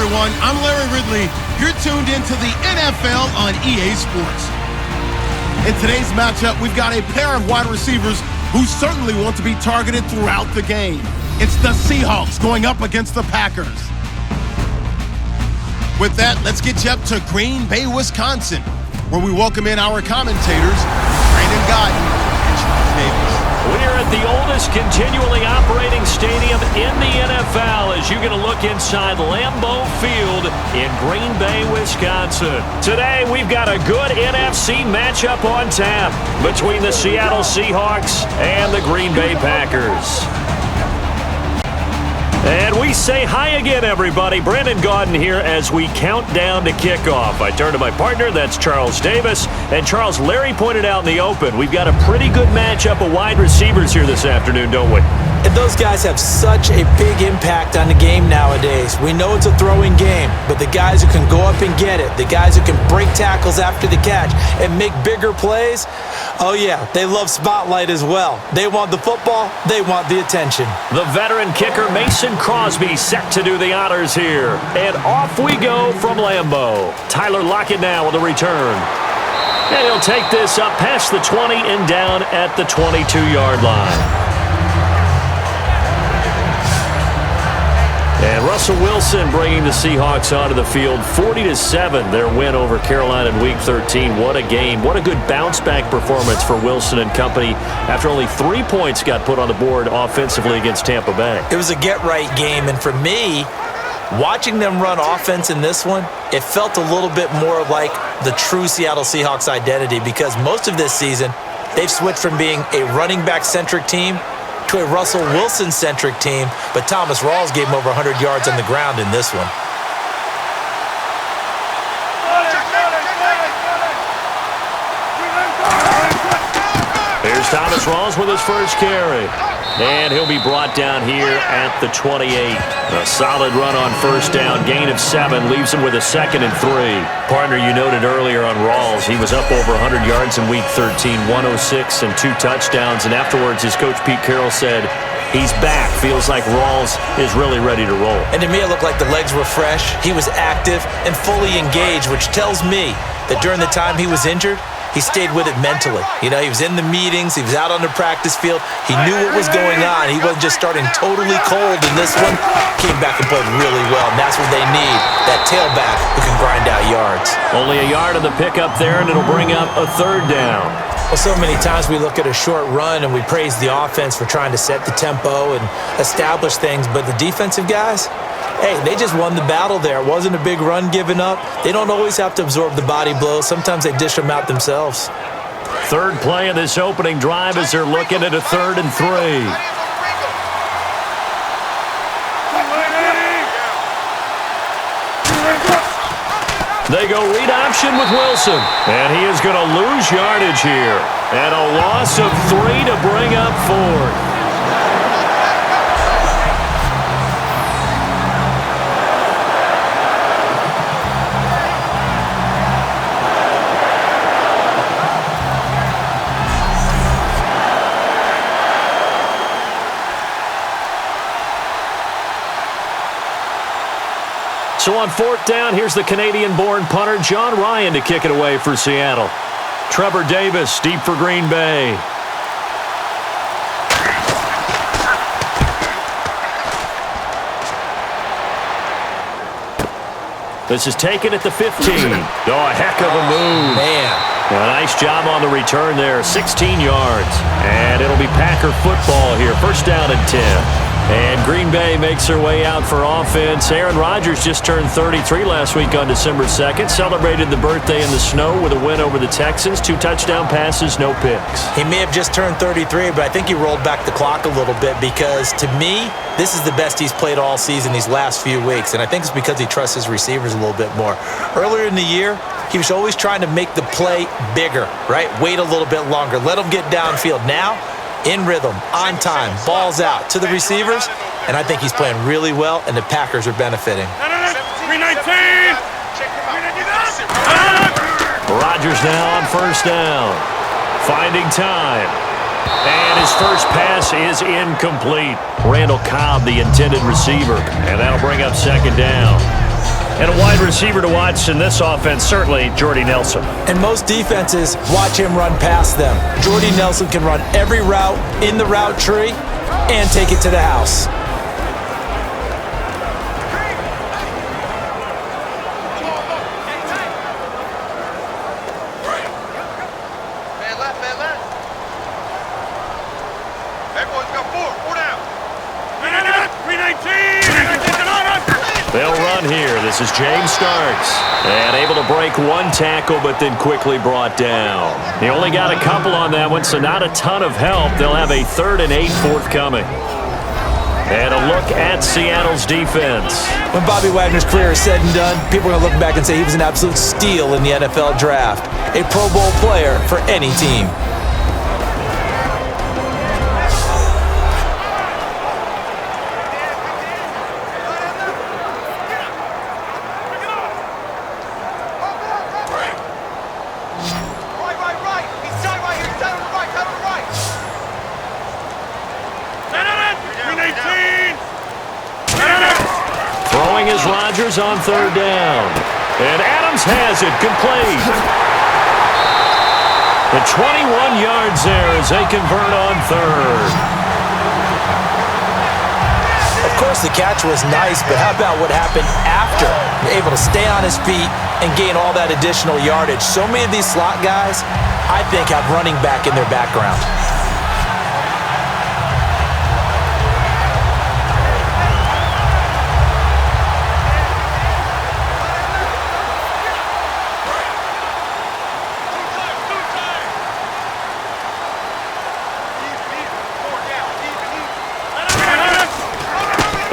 everyone. I'm Larry Ridley. You're tuned into the NFL on EA Sports. In today's matchup, we've got a pair of wide receivers who certainly want to be targeted throughout the game. It's the Seahawks going up against the Packers. With that, let's get you up to Green Bay, Wisconsin, where we welcome in our commentators, Brandon Guyton and Charles Davis. We're at the oldest continually operating stadium in the NFL as you're going to look inside Lambeau Field in Green Bay, Wisconsin. Today, we've got a good NFC matchup on tap between the Seattle Seahawks and the Green Bay Packers. And we say hi again, everybody. Brandon Guyton here as we count down to kickoff. I turn to my partner, that's Charles Davis. And Charles, Larry pointed out in the open, we've got a pretty good matchup of wide receivers here this afternoon, don't we? And those guys have such a big impact on the game nowadays. We know it's a throwing game, but the guys who can go up and get it, the guys who can break tackles after the catch and make bigger plays, oh yeah, they love spotlight as well. They want the football, they want the attention. The veteran kicker Mason Crosby set to do the honors here. And off we go from Lambeau. Tyler Lockett now with a return. And he'll take this up past the 20 and down at the 22-yard line. And Russell Wilson bringing the Seahawks onto the field, 40-7, their win over Carolina in Week 13. What a game. What a good bounce-back performance for Wilson and company after only 3 points got put on the board offensively against Tampa Bay. It was a get-right game, and for me, watching them run offense in this one, it felt a little bit more like the true Seattle Seahawks identity because most of this season, they've switched from being a running back-centric team to a Russell Wilson-centric team, but Thomas Rawls gave him over 100 yards on the ground in this one. Here's Thomas Rawls with his first carry. And he'll be brought down here at the 28. A solid run on first down. Gain of 7 leaves him with a 2nd and 3. Partner, you noted earlier on Rawls, he was up over 100 yards in Week 13, 106 and 2 touchdowns. And afterwards, his coach Pete Carroll said, he's back. Feels like Rawls is really ready to roll. And to me, it looked like the legs were fresh. He was active and fully engaged, which tells me that during the time he was injured, he stayed with it mentally. You know, he was in the meetings. He was out on the practice field. He knew what was going on. He wasn't just starting totally cold in this one. Came back and played really well, and that's what they need, that tailback who can grind out yards. Only a yard of the pickup there, and it'll bring up a 3rd down. Well, so many times we look at a short run and we praise the offense for trying to set the tempo and establish things, but the defensive guys, hey, they just won the battle there. It wasn't a big run given up. They don't always have to absorb the body blows. Sometimes they dish them out themselves. 3rd play of this opening drive as they're looking at a 3rd and 3. They go read option with Wilson. And he is going to lose yardage here. And a loss of 3 to bring up 4th. So on 4th down, here's the Canadian-born punter John Ryan to kick it away for Seattle. Trevor Davis deep for Green Bay. This is taken at the 15. Oh, a heck of a move. Man. A nice job on the return there, 16 yards. And it'll be Packer football here, 1st down and 10. And Green Bay makes their way out for offense. Aaron Rodgers just turned 33 last week on December 2nd. Celebrated the birthday in the snow with a win over the Texans. 2 touchdown passes, no picks. He may have just turned 33, but I think he rolled back the clock a little bit because, to me, this is the best he's played all season these last few weeks. And I think it's because he trusts his receivers a little bit more. Earlier in the year, he was always trying to make the play bigger, right? Wait a little bit longer. Let him get downfield. Now, in rhythm, on time, balls out to the receivers, and I think he's playing really well, and the Packers are benefiting. 319! Rodgers now on 1st down. Finding time. And his first pass is incomplete. Randall Cobb, the intended receiver, and that'll bring up 2nd down. And a wide receiver to watch in this offense, certainly Jordy Nelson. And most defenses watch him run past them. Jordy Nelson can run every route in the route tree and take it to the house. They'll run here. This is James Starks. And able to break one tackle, but then quickly brought down. He only got a couple on that one, so not a ton of help. They'll have a 3rd and 8 forthcoming. And a look at Seattle's defense. When Bobby Wagner's career is said and done, people are going to look back and say he was an absolute steal in the NFL draft. A Pro Bowl player for any team. Throwing is Rodgers on 3rd down. And Adams has it complete. The 21 yards there as they convert on 3rd. Of course, the catch was nice, but how about what happened after? Able to stay on his feet and gain all that additional yardage. So many of these slot guys, I think, have running back in their background.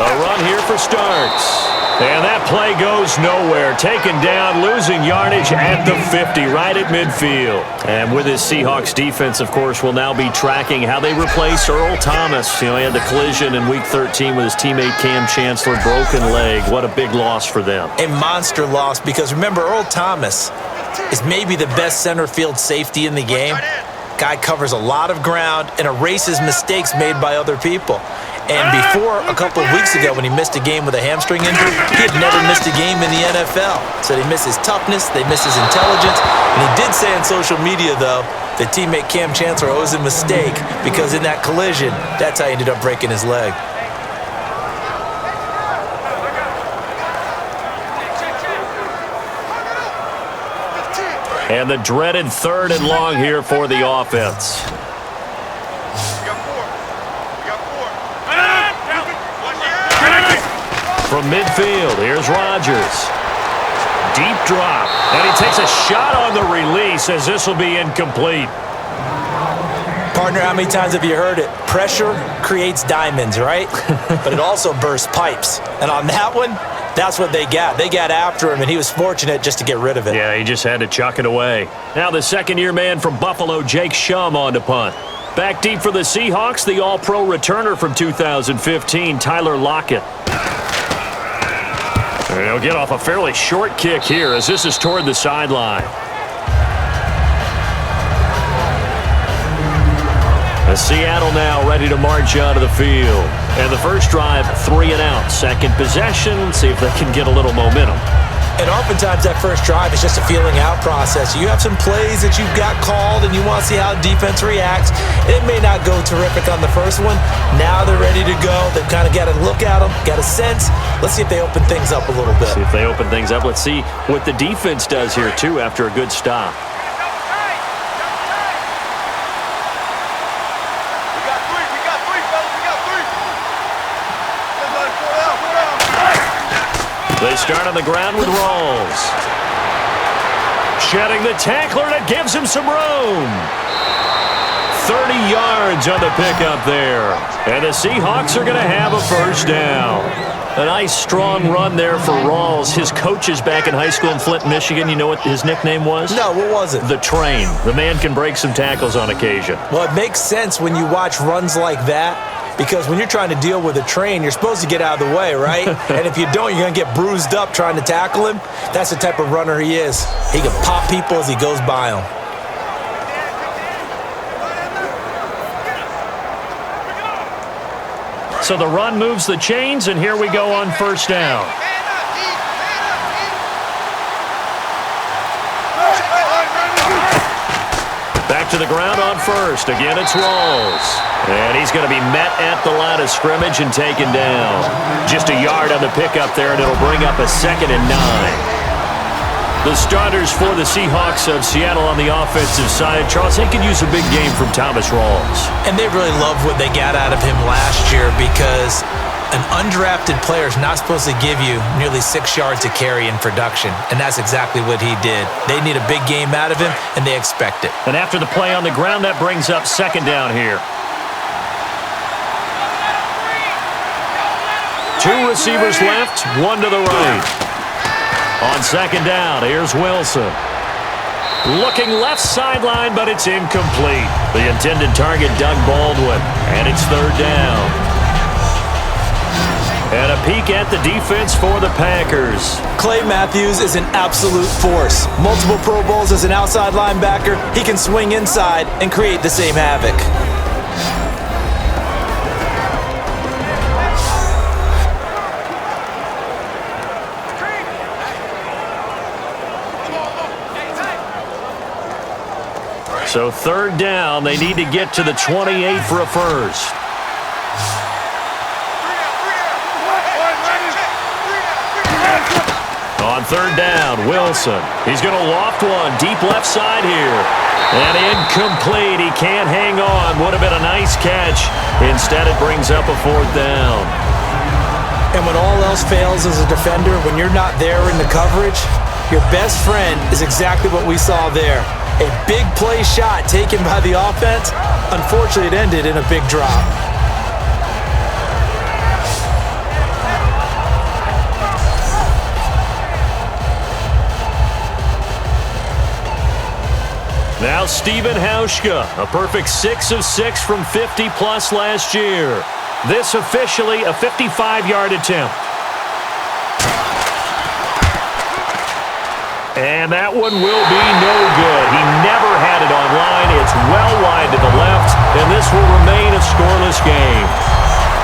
A run here for Starks. And that play goes nowhere. Taken down, losing yardage at the 50, right at midfield. And with his Seahawks defense, of course, will now be tracking how they replace Earl Thomas. He had the collision in Week 13 with his teammate Cam Chancellor, broken leg. What a big loss for them. A monster loss, because remember, Earl Thomas is maybe the best center field safety in the game. Guy covers a lot of ground and erases mistakes made by other people. And before, a couple of weeks ago, when he missed a game with a hamstring injury, he had never missed a game in the NFL. So they miss his toughness, they miss his intelligence. And he did say on social media, though, that teammate Cam Chancellor owes him a mistake because in that collision, that's how he ended up breaking his leg. And the dreaded 3rd and long here for the offense. From midfield, here's Rodgers. Deep drop. And he takes a shot on the release as this will be incomplete. Partner, how many times have you heard it? Pressure creates diamonds, right? But it also bursts pipes. And on that one, that's what they got. They got after him, and he was fortunate just to get rid of it. Yeah, he just had to chuck it away. Now the second-year man from Buffalo, Jake Shum, on to punt. Back deep for the Seahawks, the All-Pro returner from 2015, Tyler Lockett. And he'll get off a fairly short kick here as this is toward the sideline. As Seattle now ready to march out of the field. And the first drive, 3 and out. Second possession, see if they can get a little momentum. And oftentimes that first drive is just a feeling out process. You have some plays that you've got called and you want to see how defense reacts. It may not go terrific on the first one. Now they're ready to go. They've kind of got to look at them, got a sense. Let's see if they open things up a little bit. See if they open things up. Let's see what the defense does here, too, after a good stop. They start on the ground with Rawls. Shedding the tackler, and it gives him some room. 30 yards on the pickup there. And the Seahawks are going to have a first down. A nice, strong run there for Rawls. His coaches back in high school in Flint, Michigan, you know what his nickname was? No, what was it? The Train. The man can break some tackles on occasion. Well, it makes sense when you watch runs like that. Because when you're trying to deal with a train, you're supposed to get out of the way, right? And if you don't, you're going to get bruised up trying to tackle him. That's the type of runner he is. He can pop people as he goes by them. So the run moves the chains, and here we go on first down. to the ground on first. Again, it's Rawls. And he's going to be met at the line of scrimmage and taken down. Just a yard on the pickup there, and it'll bring up a 2nd and 9. The starters for the Seahawks of Seattle on the offensive side. Charles, they could use a big game from Thomas Rawls. And they really loved what they got out of him last year because an undrafted player is not supposed to give you nearly 6 yards a carry in production, and that's exactly what he did. They need a big game out of him, and they expect it. And after the play on the ground, that brings up 2nd down here. 2 receivers left, 1 to the right. On 2nd down, here's Wilson. Looking left sideline, but it's incomplete. The intended target, Doug Baldwin, and it's 3rd down. And a peek at the defense for the Packers. Clay Matthews is an absolute force. Multiple Pro Bowls as an outside linebacker. He can swing inside and create the same havoc. So 3rd down, they need to get to the 28 for a first. On 3rd down, Wilson. He's going to loft one deep left side here. And incomplete. He can't hang on. Would have been a nice catch. Instead, it brings up a 4th down. And when all else fails as a defender, when you're not there in the coverage, your best friend is exactly what we saw there. A big play shot taken by the offense. Unfortunately, it ended in a big drop. Now Stephen Hauschka, a perfect 6 of 6 from 50-plus last year. This officially a 55-yard attempt. And that one will be no good. He never had it online. It's well wide to the left, and this will remain a scoreless game.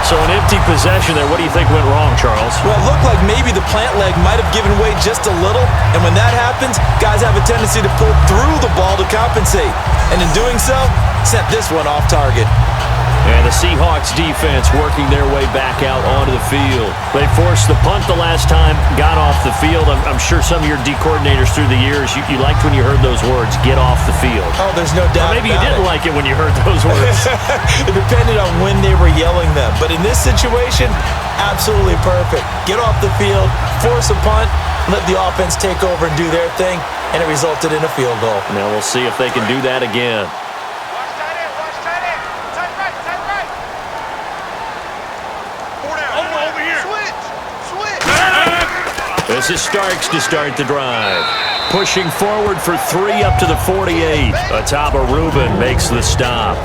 So an empty possession there. What do you think went wrong, Charles? Well, it looked like maybe the plant leg might have given way just a little, and when that happens, guys have a tendency to pull through the ball to compensate. And in doing so, sent this one off target. And the Seahawks defense working their way back out onto the field. They forced the punt the last time, got off the field. I'm sure some of your D coordinators through the years, you liked when you heard those words, get off the field. Oh, there's no doubt. Or maybe you didn't like it when you heard those words. It depended on when they were yelling them. But in this situation, absolutely perfect. Get off the field, force a punt, let the offense take over and do their thing, and it resulted in a field goal. Now we'll see if they can do that again. This is Starks to start the drive. Pushing forward for 3 up to the 48. Ataba Rubin makes the stop.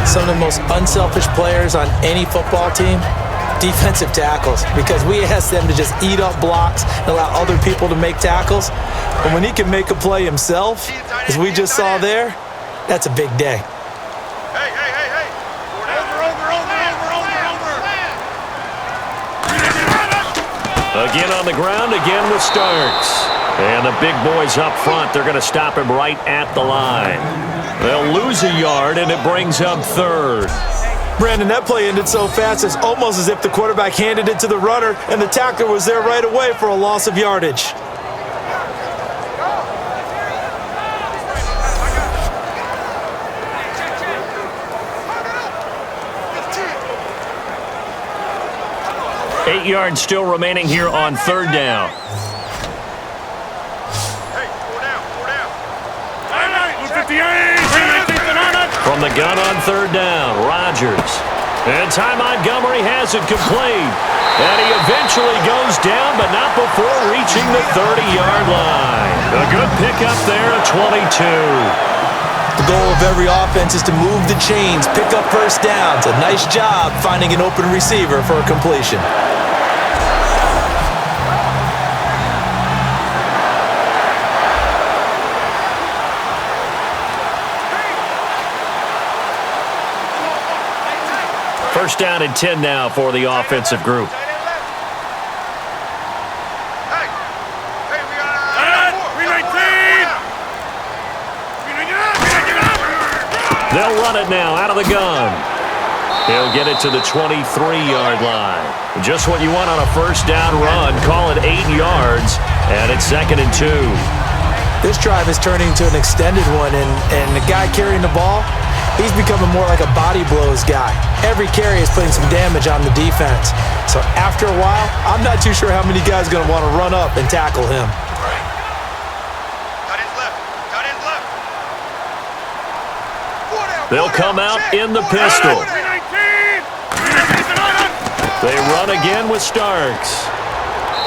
Some of the most unselfish players on any football team, defensive tackles, because we ask them to just eat up blocks and allow other people to make tackles. But when he can make a play himself, as we just saw there, that's a big day. Again on the ground, again with Starks. And the big boys up front, they're going to stop him right at the line. They'll lose a yard, and it brings up 3rd. Brandon, that play ended so fast, it's almost as if the quarterback handed it to the runner, and the tackler was there right away for a loss of yardage. Eight yards still remaining here on 3rd down. From the gun on 3rd down, Rodgers. And Ty Montgomery has it complete. And he eventually goes down, but not before reaching the 30-yard line. A good pickup there at 22. The goal of every offense is to move the chains, pick up first downs. A nice job finding an open receiver for a completion. First down and 10 now for the offensive group. They'll run it now out of the gun. He'll get it to the 23-yard line. Just what you want on a first down run. Call it 8 yards, and it's 2nd and 2. This drive is turning into an extended one, and the guy carrying the ball, he's becoming more like a body blows guy. Every carry is putting some damage on the defense. So after a while, I'm not too sure how many guys are going to want to run up and tackle him. They'll come out in the pistol. They run again with Starks.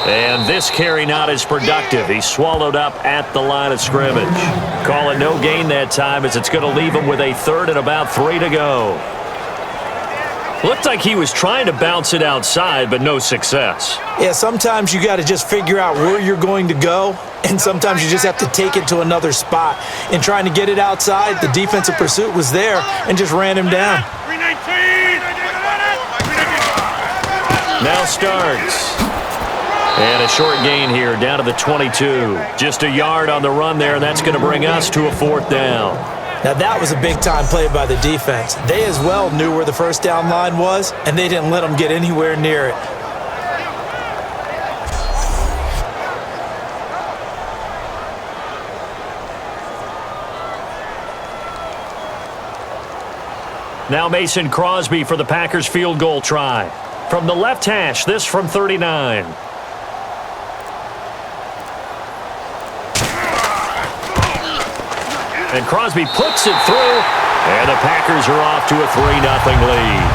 And this carry not as productive. He's swallowed up at the line of scrimmage. Call it no gain that time as it's going to leave him with a 3rd and about 3 to go. Looked like he was trying to bounce it outside, but no success. Yeah, sometimes you got to just figure out where you're going to go, and sometimes you just have to take it to another spot. In trying to get it outside, the defensive pursuit was there and just ran him down. Now Starks. And a short gain here down to the 22. Just a yard on the run there, and that's going to bring us to a 4th down. Now that was a big-time play by the defense. They as well knew where the first down line was, and they didn't let them get anywhere near it. Now Mason Crosby for the Packers field goal try. From the left hash, this from 39. And Crosby puts it through, and the Packers are off to a 3-0 lead.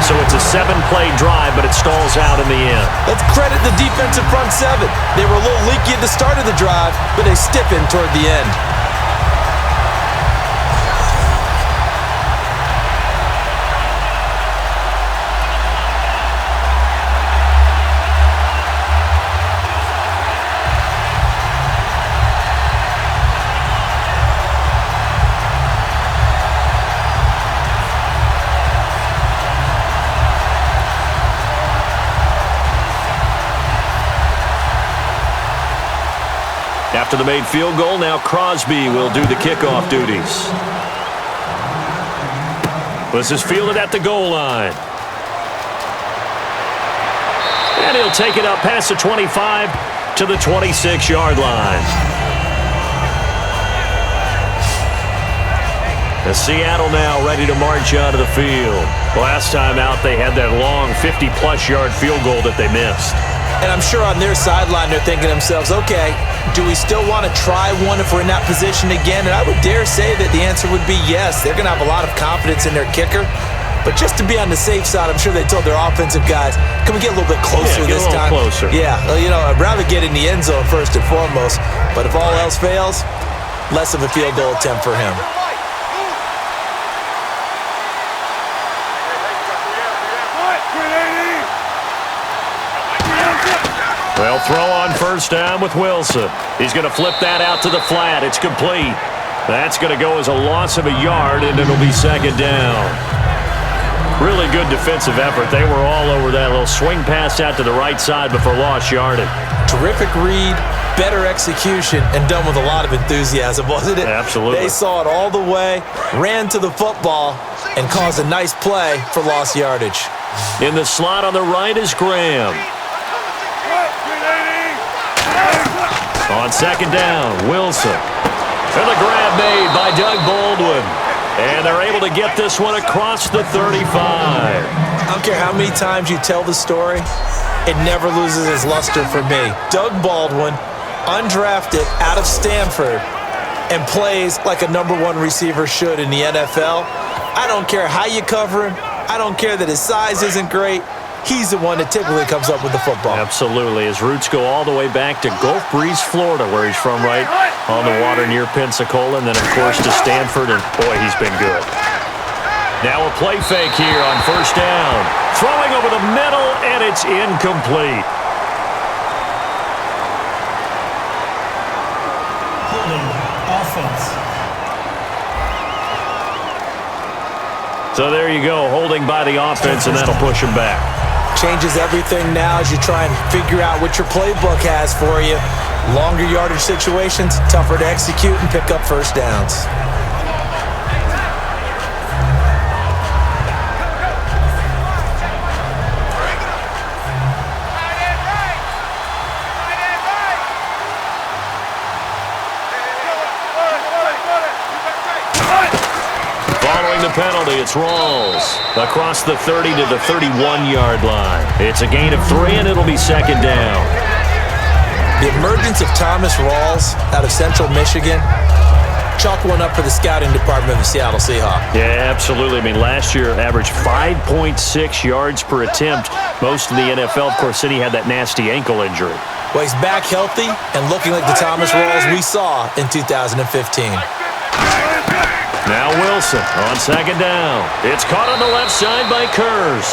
So it's a 7-play drive, but it stalls out in the end. Let's credit the defensive front 7. They were a little leaky at the start of the drive, but they stiffened toward the end. After the made field goal, now Crosby will do the kickoff duties. This is fielded at the goal line. And he'll take it up past the 25 to the 26-yard line. And Seattle now ready to march out of the field. Last time out, they had that long 50-plus yard field goal that they missed. And I'm sure on their sideline they're thinking to themselves, okay, do we still want to try one if we're in that position again? And I would dare say that the answer would be yes. They're going to have a lot of confidence in their kicker. But just to be on the safe side, I'm sure they told their offensive guys, can we get a little bit closer this time? Closer. Yeah, well, you know, I'd rather get in the end zone first and foremost. But if all else fails, less of a field goal attempt for him. Well, throw on first down with Wilson. He's going to flip that out to the flat. It's complete. That's going to go as a loss of a yard, and it'll be 2nd down. Really good defensive effort. They were all over that little swing pass out to the right side before lost yardage. Terrific read, better execution, and done with a lot of enthusiasm, wasn't it? Absolutely. They saw it all the way, ran to the football, and caused a nice play for lost yardage. In the slot on the right is Graham. On 2nd down, Wilson. And the grab made by Doug Baldwin. And they're able to get this one across the 35. I don't care how many times you tell the story, it never loses its luster for me. Doug Baldwin, undrafted out of Stanford, and plays like a #1 receiver should in the NFL. I don't care how you cover him. I don't care that his size isn't great. He's the one that typically comes up with the football. Absolutely. His roots go all the way back to Gulf Breeze, Florida, where he's from, right on the water near Pensacola, and then, of course, to Stanford, and, boy, he's been good. Now a play fake here on first down. Throwing over the middle, and it's incomplete. Holding offense. So there you go, holding by the offense, and that'll push him back. Changes everything now as you try and figure out what your playbook has for you. Longer yardage situations, tougher to execute and pick up first downs. penalty. It's Rawls across the 30 to the 31-yard line. It's a gain of 3, and it'll be second down. The emergence of Thomas Rawls out of Central Michigan, chalk one up for the scouting department of the Seattle Seahawks. Yeah, absolutely. I mean, last year averaged 5.6 yards per attempt. Most of the NFL, of course, City had that nasty ankle injury. Well, he's back healthy and looking like the Thomas Rawls we saw in 2015. Now Wilson on second down. It's caught on the left side by Kurz.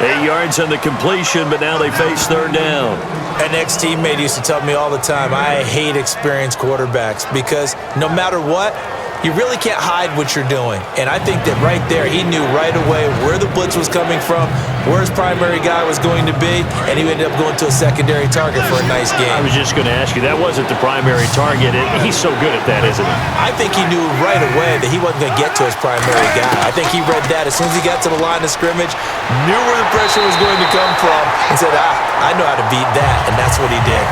8 yards on the completion, but now they face third down. An ex-teammate used to tell me all the time, I hate experienced quarterbacks because no matter what, you really can't hide what you're doing. And I think that right there, he knew right away where the blitz was coming from, where his primary guy was going to be, and he ended up going to a secondary target for a nice game. I was just going to ask you, that wasn't the primary target. He's so good at that, isn't he? I think he knew right away that he wasn't going to get to his primary guy. I think he read that as soon as he got to the line of scrimmage, knew where the pressure was going to come from, and said, I know how to beat that, and that's what he did.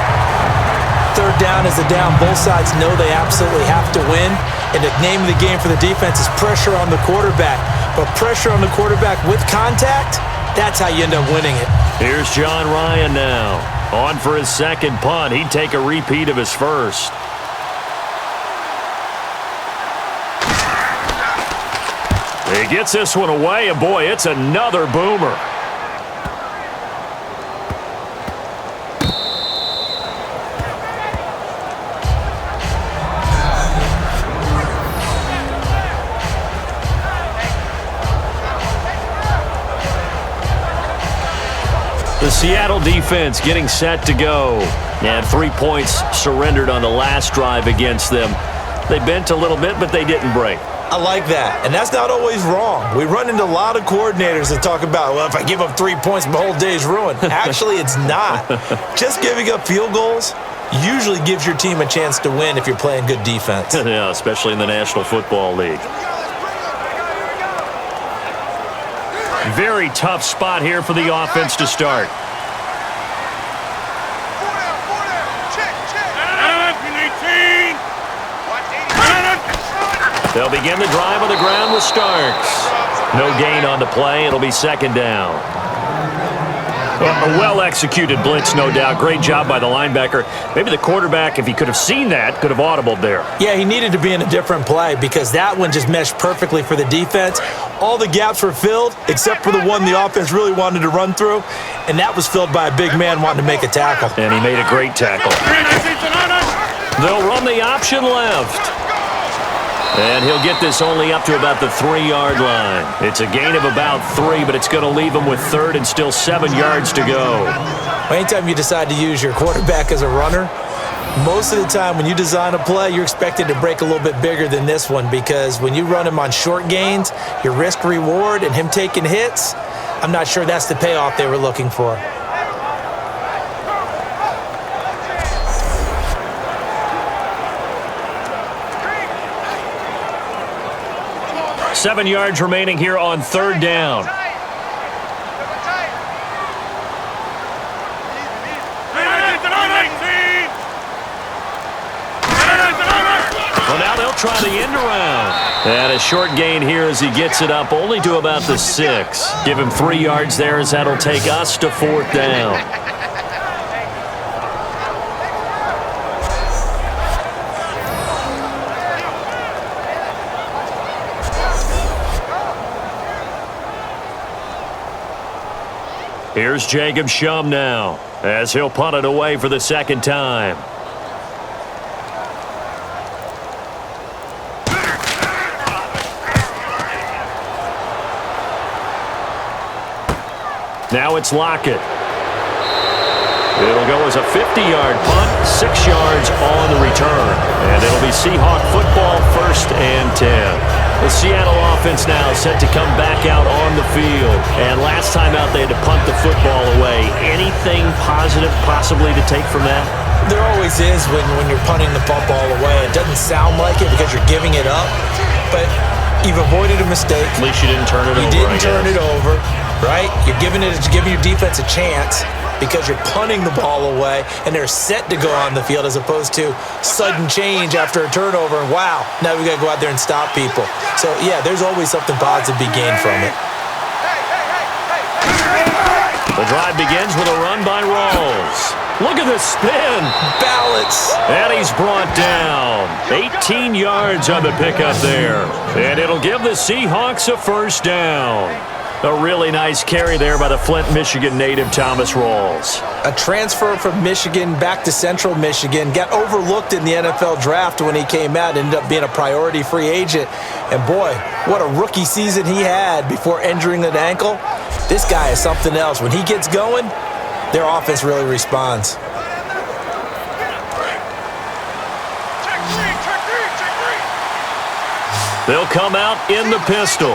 Third down is the down. Both sides know they absolutely have to win. And the name of the game for the defense is pressure on the quarterback. But pressure on the quarterback with contact, that's how you end up winning it. Here's John Ryan now. On for his second punt. He'd take a repeat of his first. He gets this one away, and boy, it's another boomer. The Seattle defense getting set to go. And 3 points surrendered on the last drive against them. They bent a little bit, but they didn't break. I like that, and that's not always wrong. We run into a lot of coordinators that talk about, well, if I give up 3 points, my whole day is ruined. Actually, it's not. Just giving up field goals usually gives your team a chance to win if you're playing good defense. Yeah, especially in the National Football League. Very tough spot here for the offense to start. They'll begin the drive on the ground with Starks. No gain on the play. It'll be second down. A well-executed blitz, no doubt. Great job by the linebacker. Maybe the quarterback, if he could have seen that, could have audibled there. Yeah, he needed to be in a different play because that one just meshed perfectly for the defense. All the gaps were filled except for the one the offense really wanted to run through, and that was filled by a big man wanting to make a tackle. And he made a great tackle. They'll run the option left. And he'll get this only up to about the 3-yard line. It's a gain of about 3, but it's going to leave him with third and still 7 yards to go. Anytime you decide to use your quarterback as a runner, most of the time when you design a play, you're expected to break a little bit bigger than this one because when you run him on short gains, your risk-reward and him taking hits, I'm not sure that's the payoff they were looking for. 7 yards remaining here on third down. Well, now they'll try the end around. And a short gain here as he gets it up only to about the 6. Give him 3 yards there as that'll take us to fourth down. Here's Jacob Shum now as he'll punt it away for the second time. Now it's Lockett. It'll go as a 50-yard punt, 6 yards on the return. And it'll be Seahawk football, 1st and 10. The Seattle offense now set to come back out on the field. And last time out, they had to punt the football away. Anything positive possibly to take from that? There always is when you're punting the football away. It doesn't sound like it because you're giving it up, but you've avoided a mistake. At least you didn't turn it over. You didn't turn it over. right? You're giving your defense a chance because you're punting the ball away, and they're set to go on the field as opposed to sudden change after a turnover. And wow, now we got to go out there and stop people. So, yeah, there's always something positive to be gained from it. The drive begins with a run by Rawls. Look at the spin. Balance. And he's brought down. 18 yards on the pickup there. And it'll give the Seahawks a first down. A really nice carry there by the Flint, Michigan native Thomas Rawls. A transfer from Michigan back to Central Michigan. Got overlooked in the NFL draft when he came out. Ended up being a priority free agent. And boy, what a rookie season he had before injuring an ankle. This guy is something else. When he gets going, their offense really responds. They'll come out in the pistol.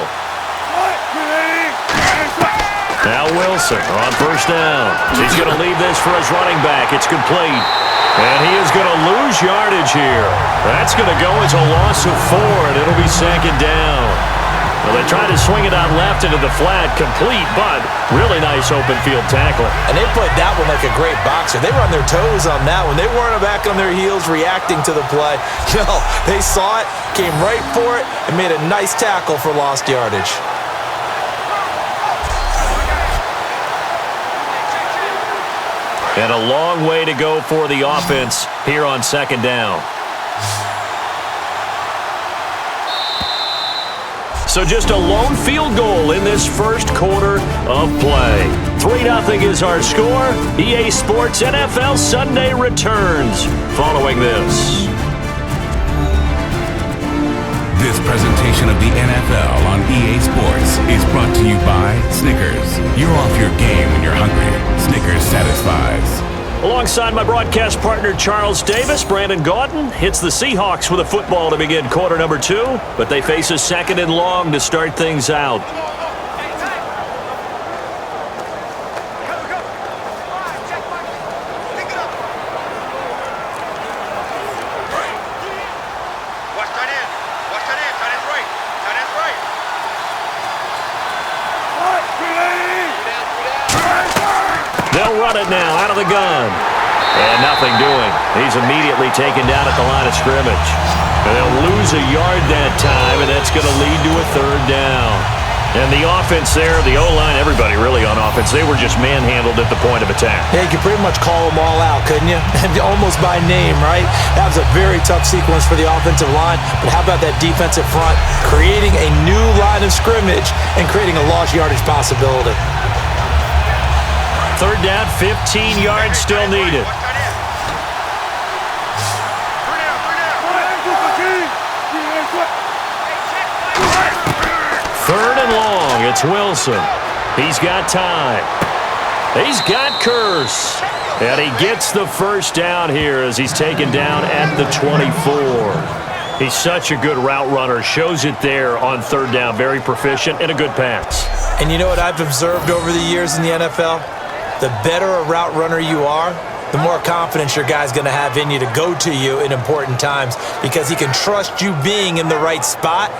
Now Wilson on first down. He's going to leave this for his running back. It's complete. And he is going to lose yardage here. That's going to go as a loss of 4, and it'll be second down. Well, they tried to swing it out left into the flat, complete, but really nice open field tackle. And they played that one like a great boxer. They were on their toes on that one. They weren't back on their heels reacting to the play. No, they saw it, came right for it, and made a nice tackle for lost yardage. And a long way to go for the offense here on second down. So just a lone field goal in this first quarter of play. 3-0 is our score. EA Sports NFL Sunday returns following this. This presentation of the NFL on EA Sports is brought to you by Snickers. You're off your game when you're hungry. Snickers satisfies. Alongside my broadcast partner Charles Davis, Brandon Gaudin hits the Seahawks with a football to begin quarter number 2, but they face a second and long to start things out. They'll run it now out of the gun. And nothing doing. He's immediately taken down at the line of scrimmage. And they'll lose a yard that time, and that's going to lead to a third down. And the offense there, the O-line, everybody really on offense, they were just manhandled at the point of attack. Yeah, you could pretty much call them all out, couldn't you? Almost by name, right? That was a very tough sequence for the offensive line. But how about that defensive front creating a new line of scrimmage and creating a lost yardage possibility? Third down, 15 yards still needed. Third and long, it's Wilson. He's got time. He's got Curse. And he gets the first down here as he's taken down at the 24. He's such a good route runner. Shows it there on third down. Very proficient and a good pass. And you know what I've observed over the years in the NFL? The better a route runner you are, the more confidence your guy's going to have in you to go to you in important times because he can trust you being in the right spot,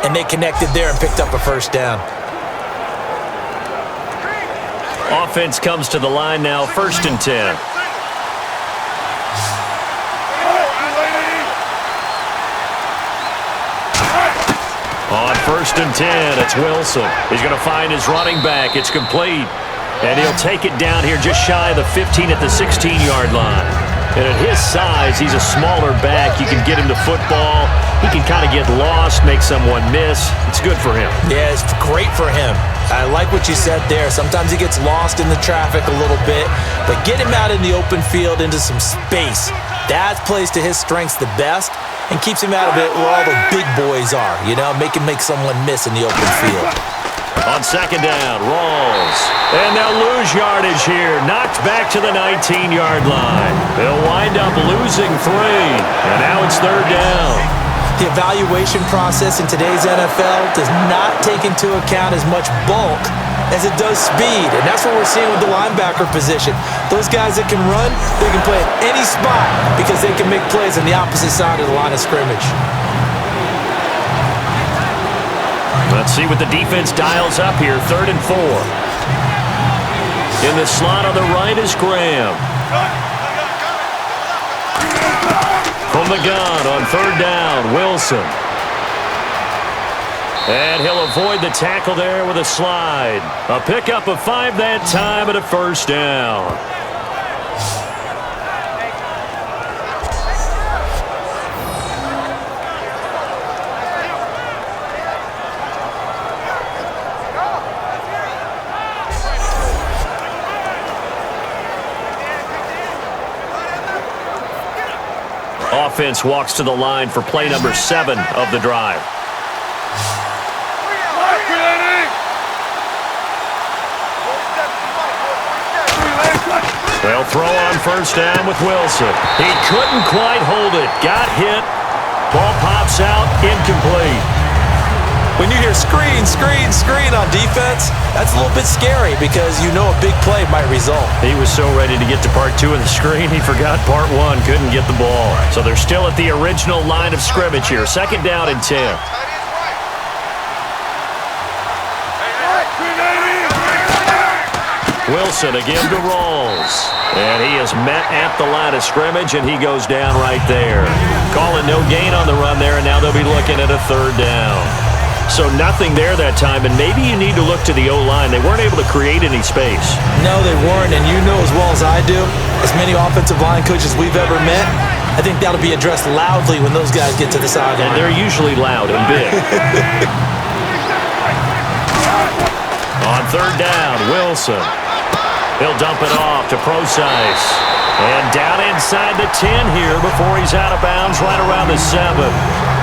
and they connected there and picked up a first down. Offense comes to the line now, 1st and 10. On 1st and 10, it's Wilson. He's going to find his running back. It's complete. And he'll take it down here just shy of the 15 at the 16-yard line. And at his size, he's a smaller back. You can get him to football. He can kind of get lost, make someone miss. It's good for him. Yeah, it's great for him. I like what you said there. Sometimes he gets lost in the traffic a little bit, but get him out in the open field into some space. That plays to his strengths the best and keeps him out of it where all the big boys are, you know, make someone miss in the open field. On second down, Rawls. And they'll lose yardage here. Knocked back to the 19-yard line. They'll wind up losing 3. And now it's third down. The evaluation process in today's NFL does not take into account as much bulk as it does speed. And that's what we're seeing with the linebacker position. Those guys that can run, they can play at any spot because they can make plays on the opposite side of the line of scrimmage. Let's see what the defense dials up here. 3rd and 4. In the slot on the right is Graham. From the gun on third down, Wilson. And he'll avoid the tackle there with a slide. A pickup of 5 that time and a first down. Offense walks to the line for play number 7 of the drive. They'll throw on first down with Wilson. He couldn't quite hold it. Got hit. Ball pops out. Incomplete. When you hear screen, screen, screen on defense, that's a little bit scary because you know a big play might result. He was so ready to get to part 2 of the screen, he forgot part 1. Couldn't get the ball. So they're still at the original line of scrimmage here. Second down and 10. Wilson again to Rawls. And he is met at the line of scrimmage, and he goes down right there. Calling no gain on the run there, and now they'll be looking at a third down. So nothing there that time, and maybe you need to look to the O-line. They weren't able to create any space. No, they weren't, and you know as well as I do, as many offensive line coaches we've ever met, I think that'll be addressed loudly when those guys get to the sideline. And they're usually loud and big. On third down, Wilson. He'll dump it off to Procise. And down inside the 10 here before he's out of bounds right around the 7.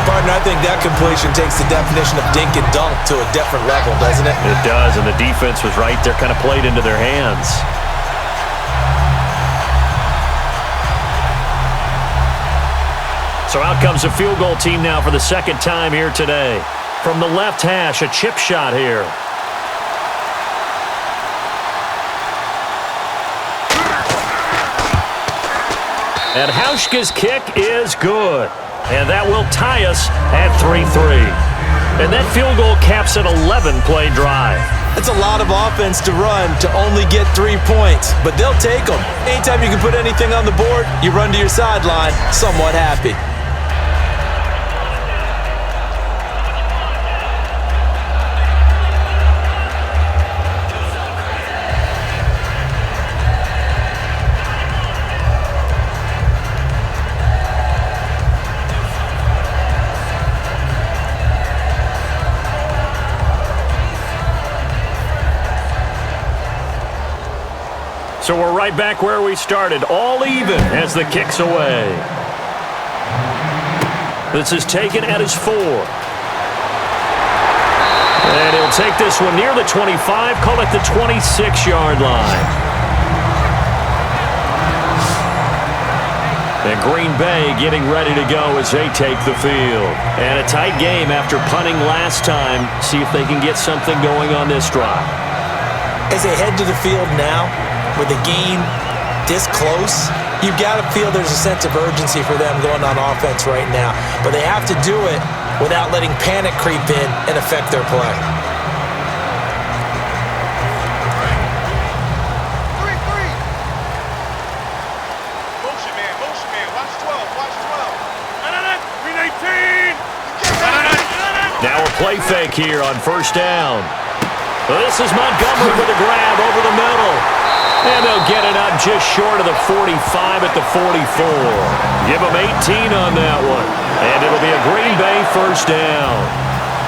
Partner, I think that completion takes the definition of dink and dunk to a different level, doesn't it? It does, and the defense was right there, kind of played into their hands. So out comes a field goal team now for the second time here today. From the left hash, a chip shot here. And Hauschka's kick is good. And that will tie us at 3-3. And that field goal caps an 11-play drive. That's a lot of offense to run to only get 3 points, but they'll take them. Anytime you can put anything on the board, you run to your sideline somewhat happy. So we're right back where we started, all even as the kick's away. This is taken at his 4. And he'll take this one near the 25, call it the 26-yard line. And Green Bay getting ready to go as they take the field. And a tight game after punting last time. See if they can get something going on this drive. As they head to the field now, with the game this close, you've got to feel there's a sense of urgency for them going on offense right now. But they have to do it without letting panic creep in and affect their play. 3-3. Motion man, watch 12, watch 12. 3-19. Now a play fake here on first down. This is Montgomery with a grab over the middle. And they'll get it up just short of the 45 at the 44. Give them 18 on that one. And it'll be a Green Bay first down.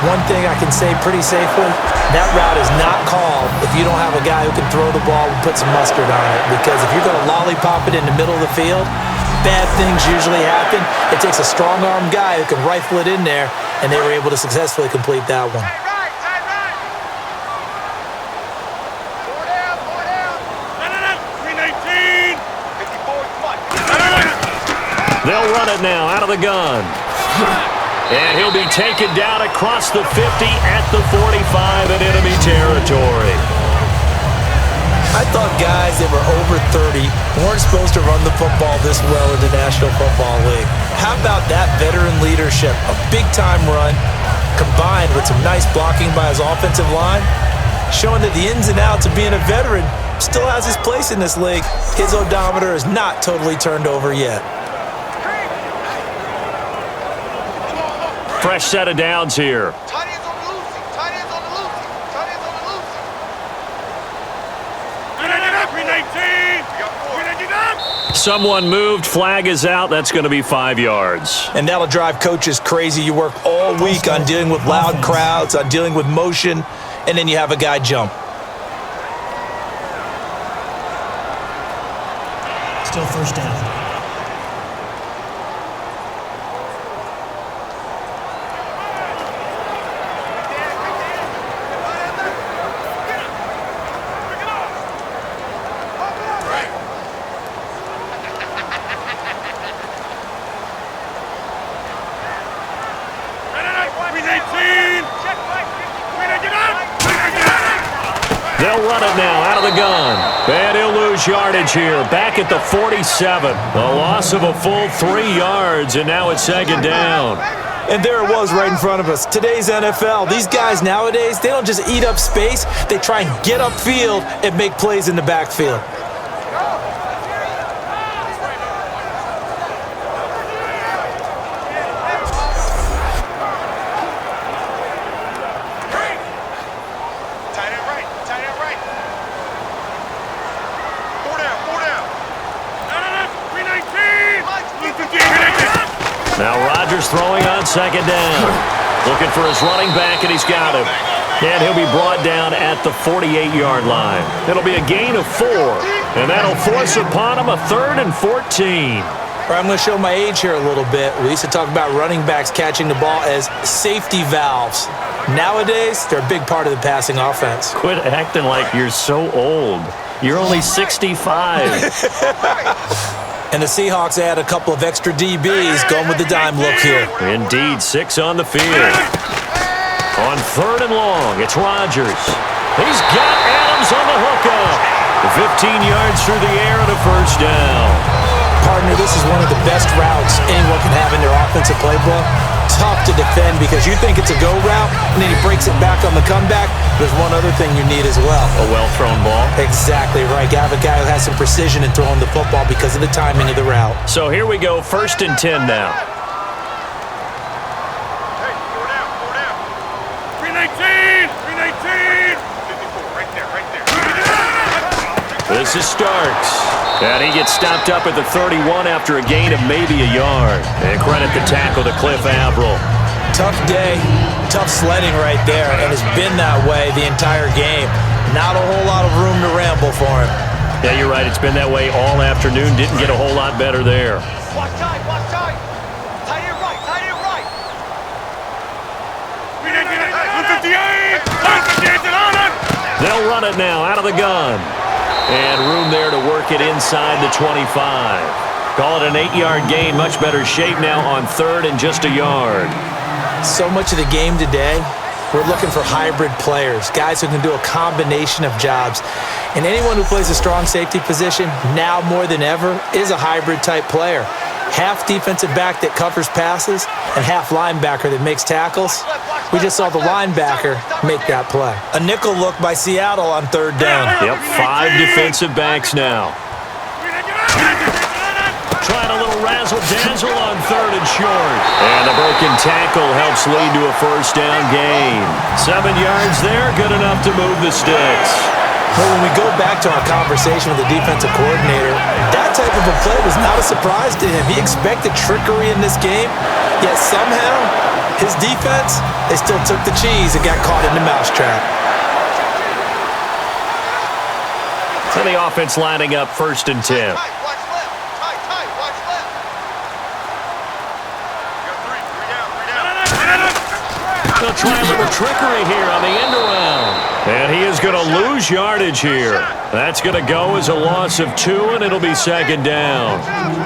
One thing I can say pretty safely, that route is not called if you don't have a guy who can throw the ball and put some mustard on it. Because if you're going to lollipop it in the middle of the field, bad things usually happen. It takes a strong-armed guy who can rifle it in there, and they were able to successfully complete that one. They'll run it now out of the gun. And he'll be taken down across the 50 at the 45 in enemy territory. I thought guys that were over 30 weren't supposed to run the football this well in the National Football League. How about that veteran leadership? A big-time run combined with some nice blocking by his offensive line, showing that the ins and outs of being a veteran still has his place in this league. His odometer is not totally turned over yet. Fresh set of downs here. Tight ends on the loosey. Tight ends on the loosey. Tight ends on the loosey. 319. Someone moved. Flag is out. That's going to be 5 yards. And that'll drive coaches crazy. You work all week on dealing with loud crowds, on dealing with motion, and then you have a guy jump. Still first down. They'll run it now out of the gun. And he'll lose yardage here. Back at the 47. A loss of a full 3 yards, and now it's second down. And there it was right in front of us. Today's NFL, these guys nowadays, they don't just eat up space. They try and get upfield and make plays in the backfield. Now Rodgers throwing on second down. Looking for his running back, and he's got him. And he'll be brought down at the 48-yard line. It'll be a gain of 4, and that'll force upon him a 3rd and 14. I'm going to show my age here a little bit. We used to talk about running backs catching the ball as safety valves. Nowadays, they're a big part of the passing offense. Quit acting like you're so old. You're only 65. And the Seahawks add a couple of extra DBs going with the dime look here. Indeed, 6 on the field. On 3rd and long, it's Rodgers. He's got Adams on the hookup. 15 yards through the air and a first down. Partner, this is one of the best routes anyone can have in their offensive playbook. Tough to defend because you think it's a go route, and then he breaks it back on the comeback. There's one other thing you need as well. A well-thrown ball. Exactly right. You have a guy who has some precision in throwing the football because of the timing of the route. So here we go, 1st and 10 now. Hey, 4 down, 4 down. 319. 319. 54, right there. This is Starks. And he gets stopped up at the 31 after a gain of maybe a yard. And credit the tackle to Cliff Averill. Tough day, tough sledding right there, and it's been that way the entire game. Not a whole lot of room to ramble for him. Yeah, you're right. It's been that way all afternoon. Didn't get a whole lot better there. Watch tight, watch tight. Tight end right, tight end right. 158. They'll run it now out of the gun. And room there to work it inside the 25. Call it an 8-yard gain. Much better shape now on 3rd and just a yard. So much of the game today, we're looking for hybrid players, guys who can do a combination of jobs. And anyone who plays a strong safety position, now more than ever, is a hybrid type player. Half defensive back that covers passes and half linebacker that makes tackles. We just saw the linebacker make that play. A nickel look by Seattle on 3rd down. Yep, 5 defensive backs now. Trying a little razzle-dazzle on 3rd and short. And a broken tackle helps lead to a first down gain. 7 yards there, good enough to move the sticks. But when we go back to our conversation with the defensive coordinator, that type of a play was not a surprise to him. He expected trickery in this game, yet somehow his defense, they still took the cheese and got caught in the mousetrap. And the offense lining up 1st and 10. Watch left, tight, watch left. You got 3 down. They'll try a little trickery here on the end around. And he is going to lose yardage here. That's going to go as a loss of 2, and it'll be second down.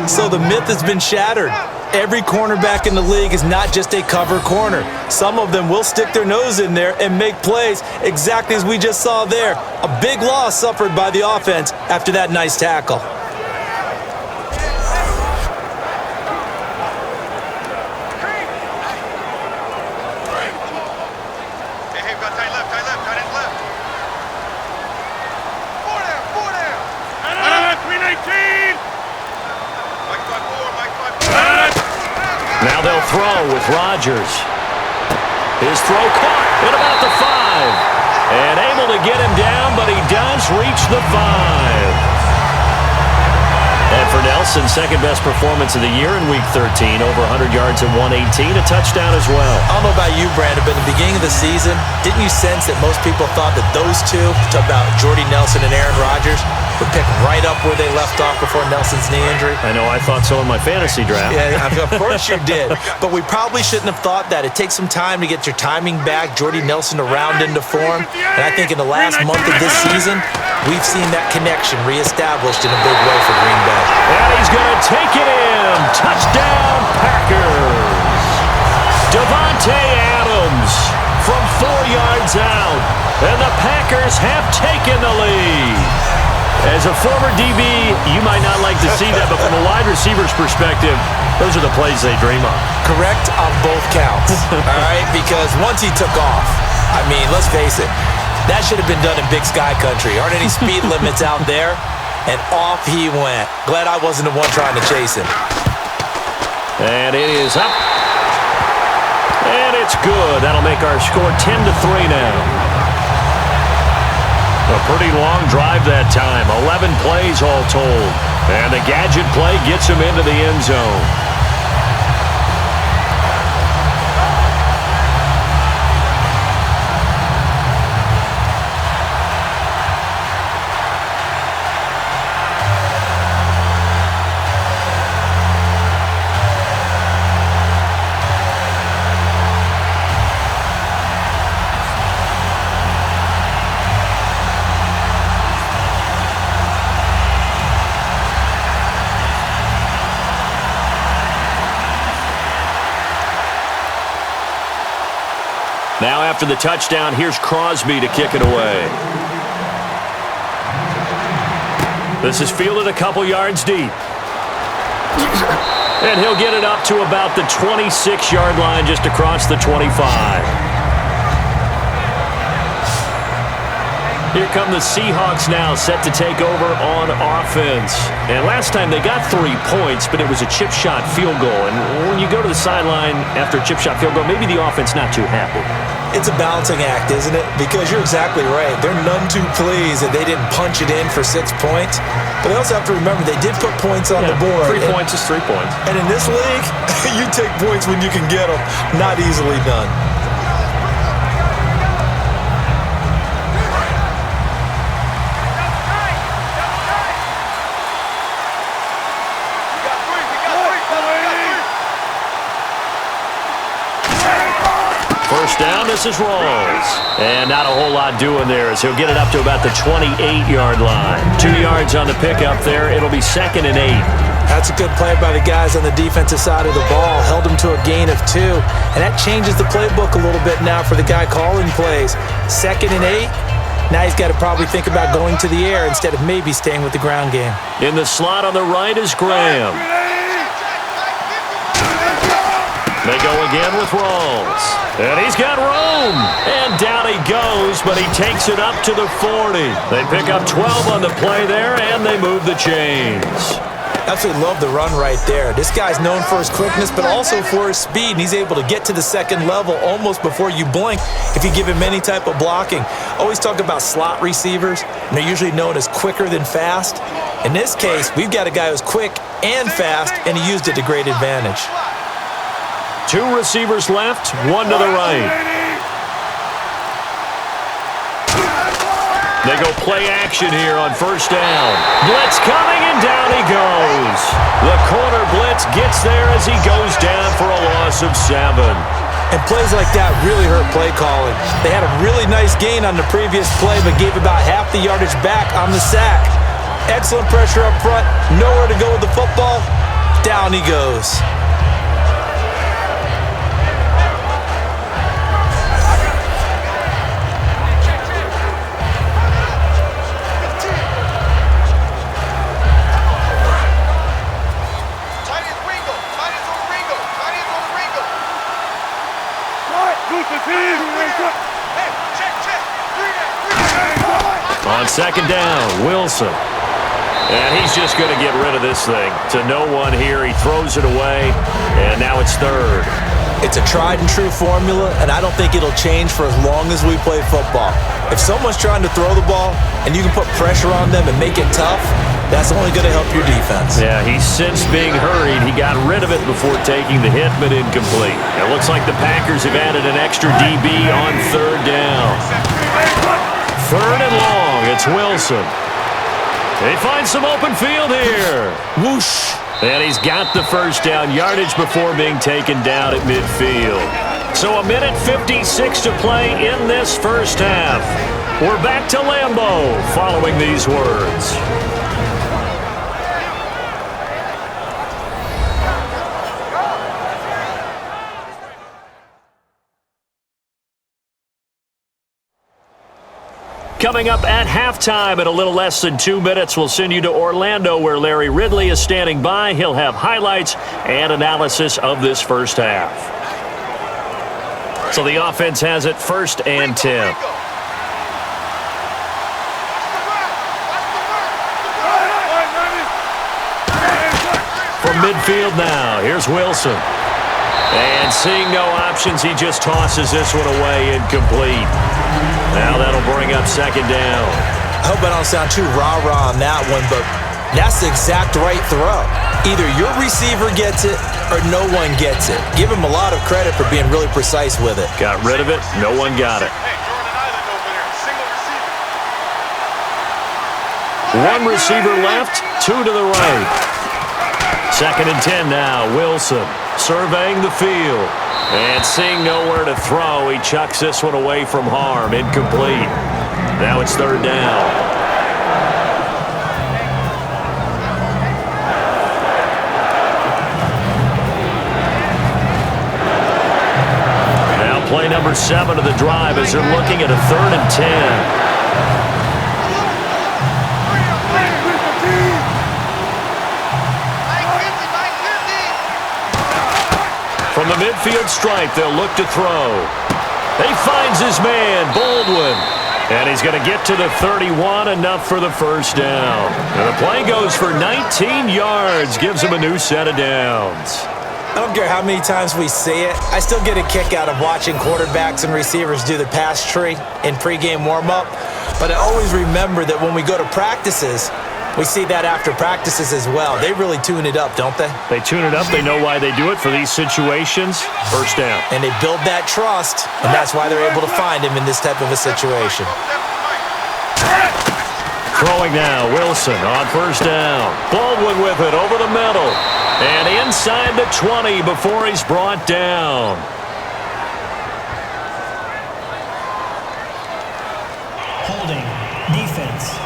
So the myth has been shattered. Every cornerback in the league is not just a cover corner. Some of them will stick their nose in there and make plays exactly as we just saw there. A big loss suffered by the offense after that nice tackle. Hey, we got tight left, tight end left. 4 down, 4 Now they'll throw with Rodgers. His throw caught at about the 5. And able to get him down, but he does reach the 5. And for Nelson, second-best performance of the year in Week 13, over 100 yards and 118, a touchdown as well. I don't know about you, Brandon, but in the beginning of the season, didn't you sense that most people thought that those two, talk about Jordy Nelson and Aaron Rodgers, would pick right up where they left off before Nelson's knee injury? I know I thought so in my fantasy draft. Yeah, of course you did. But we probably shouldn't have thought that. It takes some time to get your timing back, Jordy Nelson to round into form. And I think in the last month of this season, we've seen that connection reestablished in a big way for Green Bay. And he's going to take it in. Touchdown, Packers. Devontae Adams from 4 yards out. And the Packers have taken the lead. As a former DB, you might not like to see that, but from a wide receiver's perspective, those are the plays they dream of. Correct on both counts, all right? Because once he took off, I mean, let's face it, that should have been done in Big Sky Country. Aren't any speed limits out there? And off he went. Glad I wasn't the one trying to chase him. And it is up. And it's good. That'll make our score 10-3 now. A pretty long drive that time. 11 plays all told. And the gadget play gets him into the end zone. Now after the touchdown, here's Crosby to kick it away. This is fielded a couple yards deep. And he'll get it up to about the 26-yard line, just across the 25. Here come the Seahawks now, set to take over on offense. And last time they got 3 points, but it was a chip shot field goal. And when you go to the sideline after a chip shot field goal, maybe the offense not too happy. It's a balancing act, isn't it? Because you're exactly right. They're none too pleased that they didn't punch it in for 6 points. But they also have to remember they did put points on the board. 3 points is 3 points. And in this league, you take points when you can get them. Not easily done. First down, this is Rawls. And not a whole lot doing there as he'll get it up to about the 28-yard line. 2 yards on the pickup there. It'll be 2nd and 8. That's a good play by the guys on the defensive side of the ball. Held him to a gain of 2. And that changes the playbook a little bit now for the guy calling plays. 2nd and 8. Now he's got to probably think about going to the air instead of maybe staying with the ground game. In the slot on the right is Graham. They go again with Rawls. And he's got room. And down he goes, but he takes it up to the 40. They pick up 12 on the play there, and they move the chains. Absolutely love the run right there. This guy's known for his quickness, but also for his speed. And he's able to get to the second level almost before you blink if you give him any type of blocking. Always talk about slot receivers, and they're usually known as quicker than fast. In this case, we've got a guy who's quick and fast, and he used it to great advantage. 2 receivers left, 1 to the right. They go play action here on first down. Blitz coming, and down he goes. The corner blitz gets there as he goes down for a loss of 7. And plays like that really hurt play calling. They had a really nice gain on the previous play, but gave about half the yardage back on the sack. Excellent pressure up front, nowhere to go with the football. Down he goes. On second down, Wilson. And he's just going to get rid of this thing. To no one here. He throws it away, and now it's third. It's a tried-and-true formula, and I don't think it'll change for as long as we play football. If someone's trying to throw the ball and you can put pressure on them and make it tough, that's only going to help your defense. Yeah, he's since being hurried. He got rid of it before taking the hit, but incomplete. It looks like the Packers have added an extra DB on third down. Third and long, it's Wilson. They find some open field here. Whoosh. And he's got the first down yardage before being taken down at midfield. So 1:56 to play in this first half. We're back to Lambeau following these words. Coming up at halftime in a little less than 2 minutes, we'll send you to Orlando where Larry Ridley is standing by. He'll have highlights and analysis of this first half. So the offense has it 1st and 10. From midfield now, here's Wilson. And seeing no options, he just tosses this one away incomplete. Now that'll bring up second down. I hope I don't sound too rah-rah on that one, but that's the exact right throw. Either your receiver gets it or no one gets it. Give him a lot of credit for being really precise with it. Got rid of it. No one got it. One receiver left, 2 to the right. 2nd and 10 now. Wilson surveying the field. And seeing nowhere to throw, he chucks this one away from harm. Incomplete. Now it's 3rd down. Now play number 7 of the drive as they're looking at a 3rd and 10. From the midfield stripe, they'll look to throw. He finds his man, Baldwin. And he's going to get to the 31, enough for the first down. And the play goes for 19 yards, gives him a new set of downs. I don't care how many times we see it. I still get a kick out of watching quarterbacks and receivers do the pass tree in pregame warm-up. But I always remember that when we go to practices, we see that after practices as well. They really tune it up, don't they? They tune it up. They know why they do it for these situations. First down. And they build that trust, and that's why they're able to find him in this type of a situation. Throwing now, Wilson on first down. Baldwin with it over the middle. And inside the 20 before he's brought down. Holding. Defense.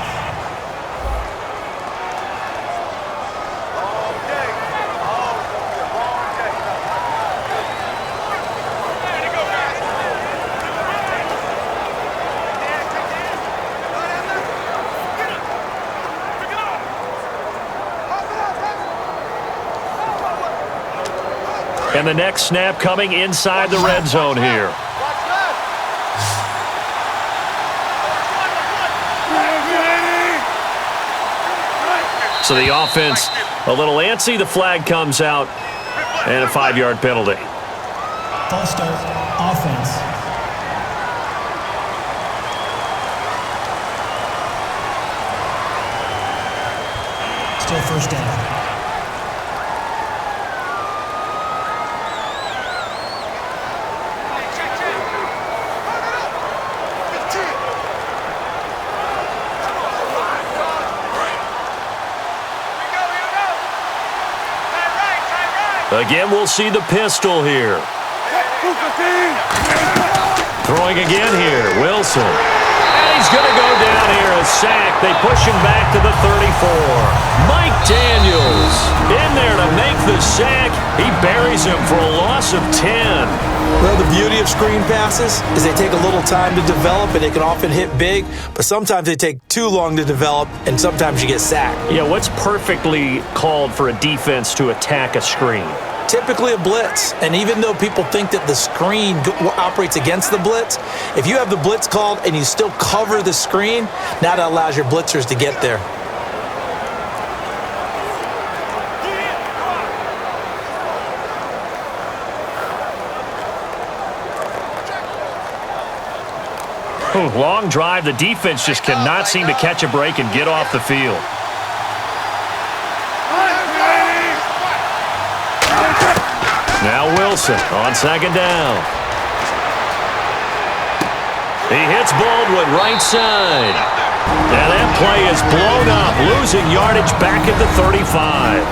And the next snap coming inside the red zone here. So the offense a little antsy. The flag comes out and a 5-yard penalty. False start. Offense. Still first down. Again, we'll see the pistol here. Throwing again here, Wilson. And he's going to go down here, a sack. They push him back to the 34. Mike Daniels in there to make the sack. He buries him for a loss of 10. Well, the beauty of screen passes is they take a little time to develop, and they can often hit big, but sometimes they take too long to develop, and sometimes you get sacked. Yeah, what's perfectly called for a defense to attack a screen? Typically a blitz, and even though people think that the screen operates against the blitz, if you have the blitz called and you still cover the screen, now that allows your blitzers to get there. Ooh, long drive. The defense just cannot seem to catch a break and get off the field. Now Wilson on second down. He hits Baldwin right side. And that play is blown up, losing yardage back at the 35.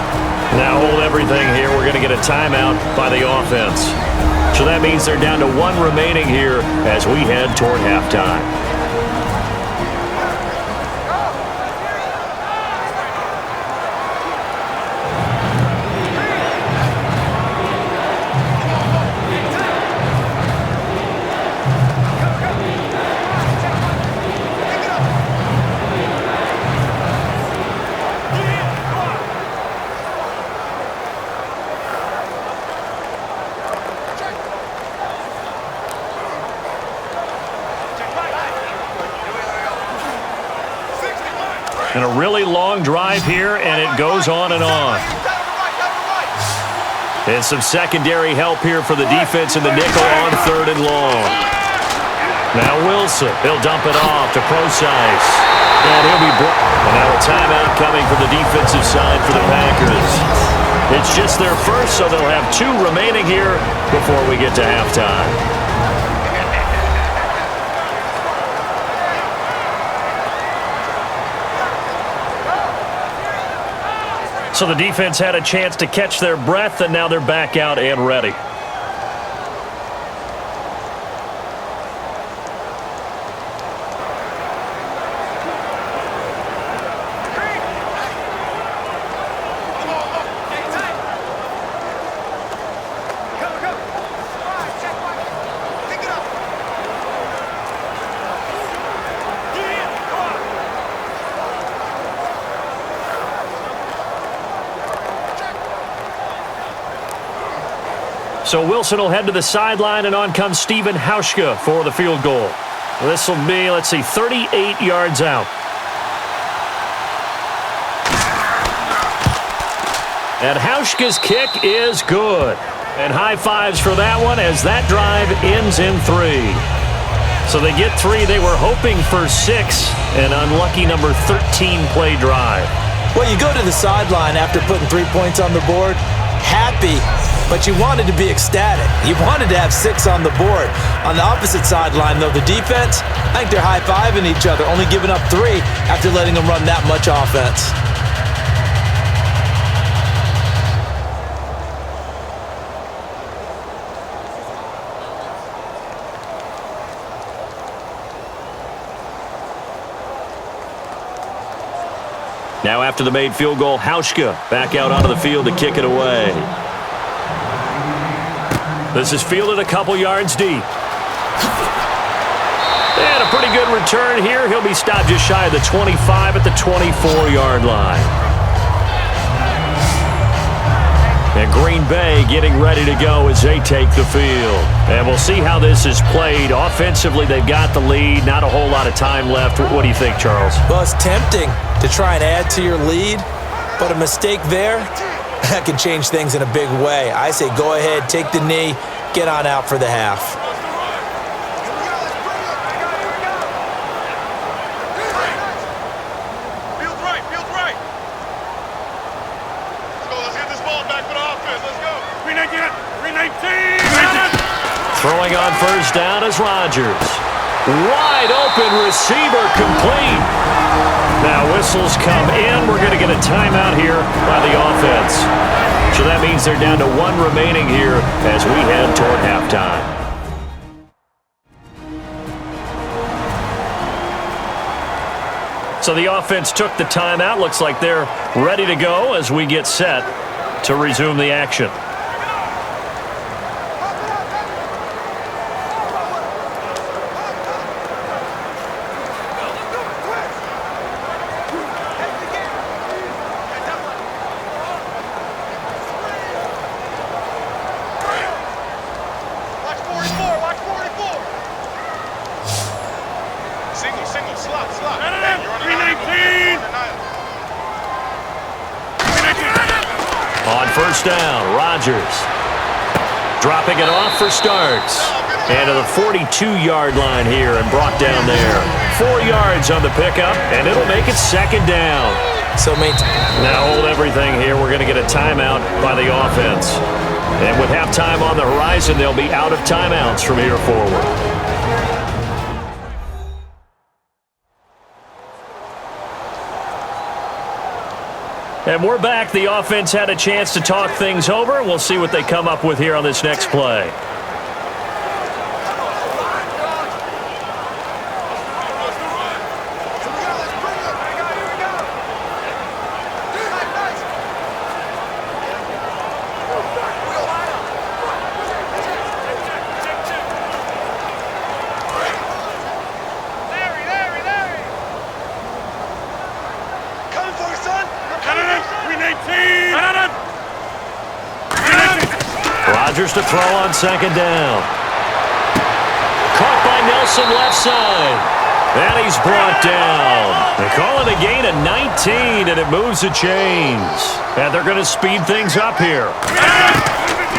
Now hold everything here. We're going to get a timeout by the offense. So that means they're down to one remaining here as we head toward halftime. And a really long drive here, and it goes on and on. And some secondary help here for the defense in the nickel on third and long. Now Wilson, he'll dump it off to Procise. And he'll be and now a timeout coming from the defensive side for the Packers. It's just their first, so they'll have two remaining here before we get to halftime. So the defense had a chance to catch their breath, and now they're back out and ready. So Wilson will head to the sideline, and on comes Stephen Hauschka for the field goal. This will be, 38 yards out. And Hauschka's kick is good. And high fives for that one as that drive ends in 3. So they get 3. They were hoping for 6. An unlucky number 13 play drive. Well, you go to the sideline after putting 3 points on the board, happy, but you wanted to be ecstatic. You wanted to have 6 on the board. On the opposite sideline, though, the defense, I think they're high-fiving each other, only giving up 3 after letting them run that much offense. Now after the made field goal, Hauschka back out onto the field to kick it away. This is fielded a couple yards deep. And a pretty good return here. He'll be stopped just shy of the 25 at the 24-yard line. And Green Bay getting ready to go as they take the field. And we'll see how this is played. Offensively, they've got the lead. Not a whole lot of time left. What do you think, Charles? Well, it's tempting to try and add to your lead, but a mistake there, that can change things in a big way. I say go ahead, take the knee, get on out for the half. Field's right. Let's get this ball back for the offense. Let's go. 319. Throwing on first down is Rodgers. Wide open receiver complete. Now whistles come in. We're going to get a timeout here by the offense. So that means they're down to 1 remaining here as we head toward halftime. So the offense took the timeout. Looks like they're ready to go as we get set to resume the action. On first down, Rodgers. Dropping it off for starts. And to the 42-yard line here and brought down there. 4 yards on the pickup, and it'll make it second down. So now hold everything here. We're going to get a timeout by the offense. And with halftime on the horizon, they'll be out of timeouts from here forward. And we're back. The offense had a chance to talk things over. We'll see what they come up with here on this next play. To throw on second down. Caught by Nelson left side. And he's brought down. They call it a gain of 19, and it moves the chains. And they're going to speed things up here.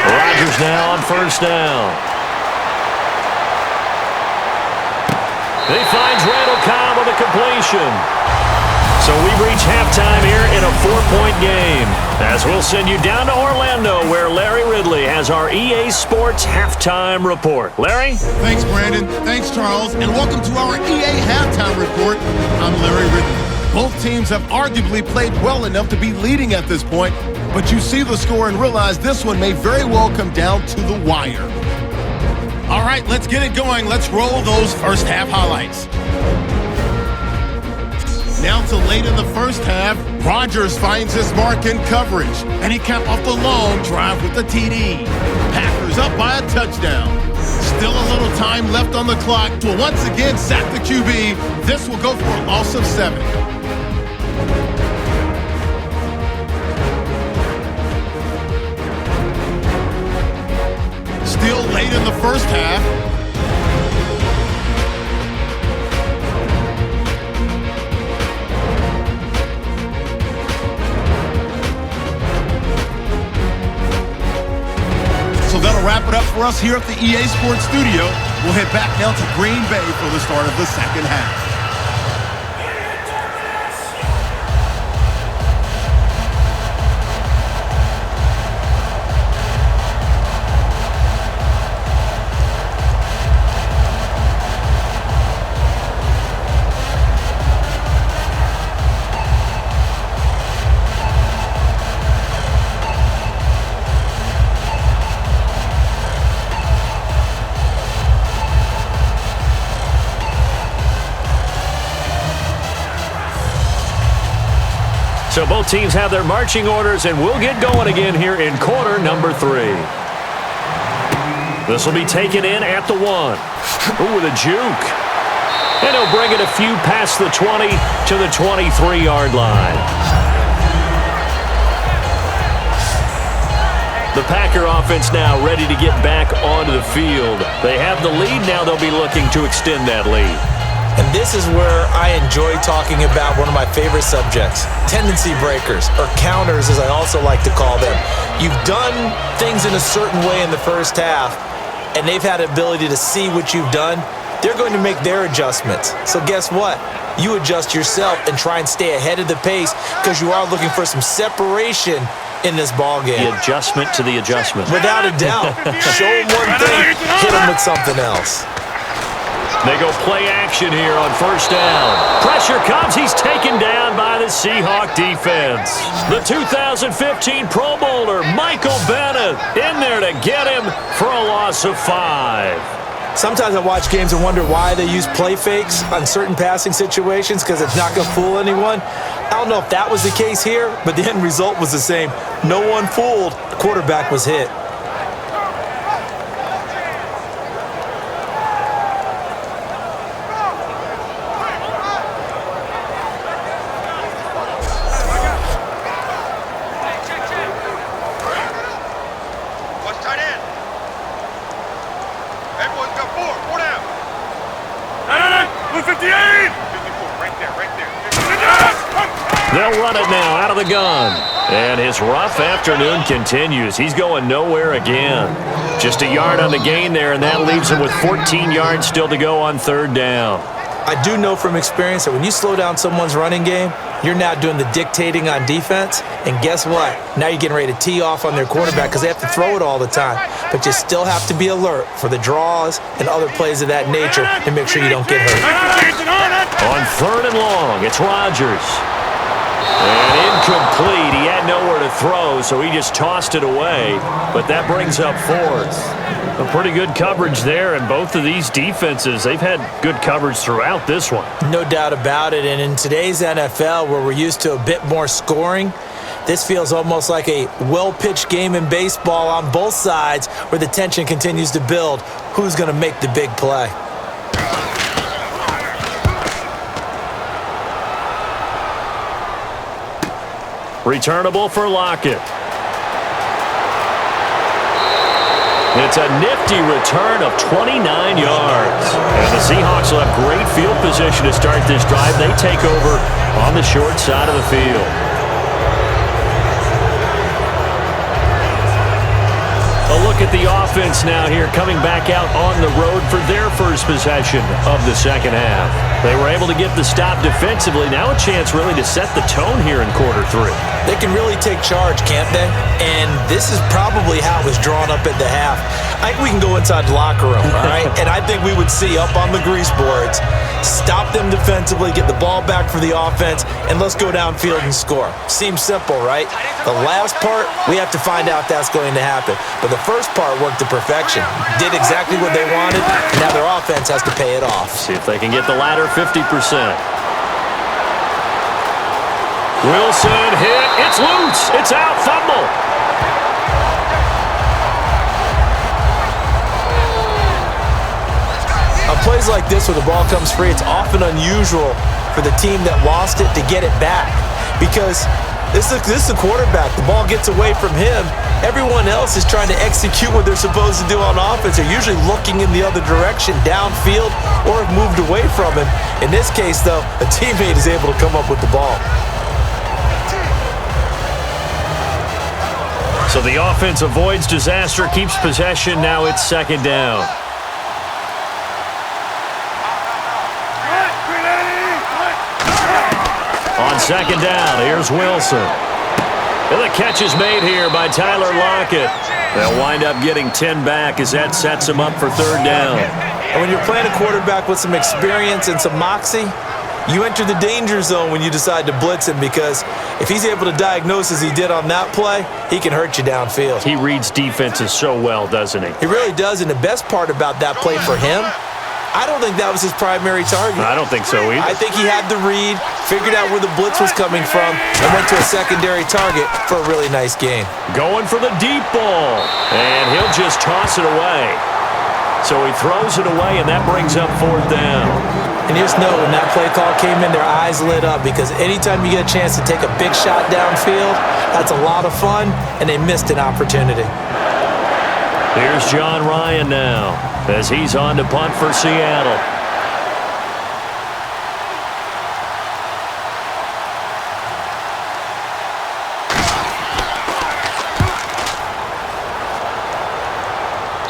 Rodgers now on first down. He finds Randall Cobb with a completion. So we reach halftime here in a 4-point game, as we'll send you down to Orlando, where Larry Ridley has our EA Sports Halftime Report. Larry? Thanks, Brandon. Thanks, Charles. And welcome to our EA Halftime Report. I'm Larry Ridley. Both teams have arguably played well enough to be leading at this point, but you see the score and realize this one may very well come down to the wire. All right, let's get it going. Let's roll those first half highlights. Now to late in the first half, Rodgers finds his mark in coverage, and he capped off the long drive with the TD. Packers up by a touchdown. Still a little time left on the clock to once again sack the QB. This will go for a loss of 7. Still late in the first half. So that'll wrap it up for us here at the EA Sports Studio. We'll head back now to Green Bay for the start of the second half. So both teams have their marching orders, and we'll get going again here in quarter number 3. This will be taken in at the 1. Ooh, with a juke. And he'll bring it a few past the 20 to the 23-yard line. The Packer offense now ready to get back onto the field. They have the lead. Now they'll be looking to extend that lead. And this is where I enjoy talking about one of my favorite subjects, tendency breakers, or counters as I also like to call them. You've done things in a certain way in the first half, and they've had the ability to see what you've done. They're going to make their adjustments. So guess what? You adjust yourself and try and stay ahead of the pace because you are looking for some separation in this ball game. The adjustment to the adjustment. Without a doubt. Show them one thing, hit them with something else. They go play action here on first down. Pressure comes. He's taken down by the Seahawk defense. The 2015 Pro Bowler, Michael Bennett, in there to get him for a loss of 5. Sometimes I watch games and wonder why they use play fakes on certain passing situations because it's not going to fool anyone. I don't know if that was the case here, but the end result was the same. No one fooled. The quarterback was hit. They'll run it now out of the gun. And his rough afternoon continues. He's going nowhere again. Just a yard on the gain there, and that leaves him with 14 yards still to go on third down. I do know from experience that when you slow down someone's running game, you're now doing the dictating on defense. And guess what? Now you're getting ready to tee off on their quarterback because they have to throw it all the time. But you still have to be alert for the draws and other plays of that nature and make sure you don't get hurt. On third and long, it's Rodgers. And incomplete. He had nowhere to throw, so he just tossed it away. But that brings up fourth. A pretty good coverage there, and both of these defenses, they've had good coverage throughout this one. No doubt about it. And in today's NFL, where we're used to a bit more scoring, this feels almost like a well-pitched game in baseball on both sides where the tension continues to build. Who's going to make the big play? Returnable for Lockett. It's a nifty return of 29 yards. And the Seahawks will have great field position to start this drive. They take over on the short side of the field. A look at the offense now here, coming back out on the road for their first possession of the second half. They were able to get the stop defensively. Now a chance really to set the tone here in quarter three. They can really take charge, can't they? And this is probably how it was drawn up at the half. I think we can go inside the locker room, all right? And I think we would see up on the grease boards, stop them defensively, get the ball back for the offense, and let's go downfield and score. Seems simple, right? The last part, we have to find out that's going to happen. But the first part worked to perfection. Did exactly what they wanted, and now their offense has to pay it off. See if they can get the latter 50%. Wilson hit. It's loose. It's out. Fumble. On plays like this where the ball comes free, it's often unusual for the team that lost it to get it back because this is the quarterback. The ball gets away from him. Everyone else is trying to execute what they're supposed to do on offense. They're usually looking in the other direction, downfield, or have moved away from him. In this case, though, a teammate is able to come up with the ball. So the offense avoids disaster, keeps possession. Now it's second down. On second down, here's Wilson. And the catch is made here by Tyler Lockett. They'll wind up getting 10 back as that sets him up for third down. And when you're playing a quarterback with some experience and some moxie, you enter the danger zone when you decide to blitz him because if he's able to diagnose as he did on that play, he can hurt you downfield. He reads defenses so well, doesn't he? He really does, and the best part about that play for him, I don't think that was his primary target. I don't think so either. I think he had the read, figured out where the blitz was coming from, and went to a secondary target for a really nice gain. Going for the deep ball, and he'll just toss it away. So he throws it away, and that brings up fourth down. And you just know when that play call came in, their eyes lit up because anytime you get a chance to take a big shot downfield, that's a lot of fun, and they missed an opportunity. Here's John Ryan now as he's on to punt for Seattle.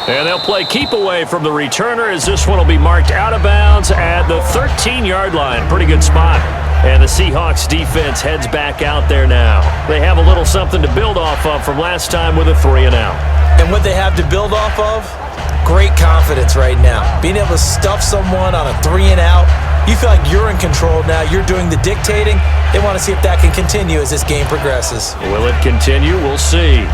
And they'll play keep away from the returner as this one will be marked out of bounds at the 13-yard line. Pretty good spot. And the Seahawks defense heads back out there now. They have a little something to build off of from last time with a 3-and-out. And what they have to build off of? Great confidence right now. Being able to stuff someone on a 3-and-out. You feel like you're in control now. You're doing the dictating. They want to see if that can continue as this game progresses. Will it continue? We'll see.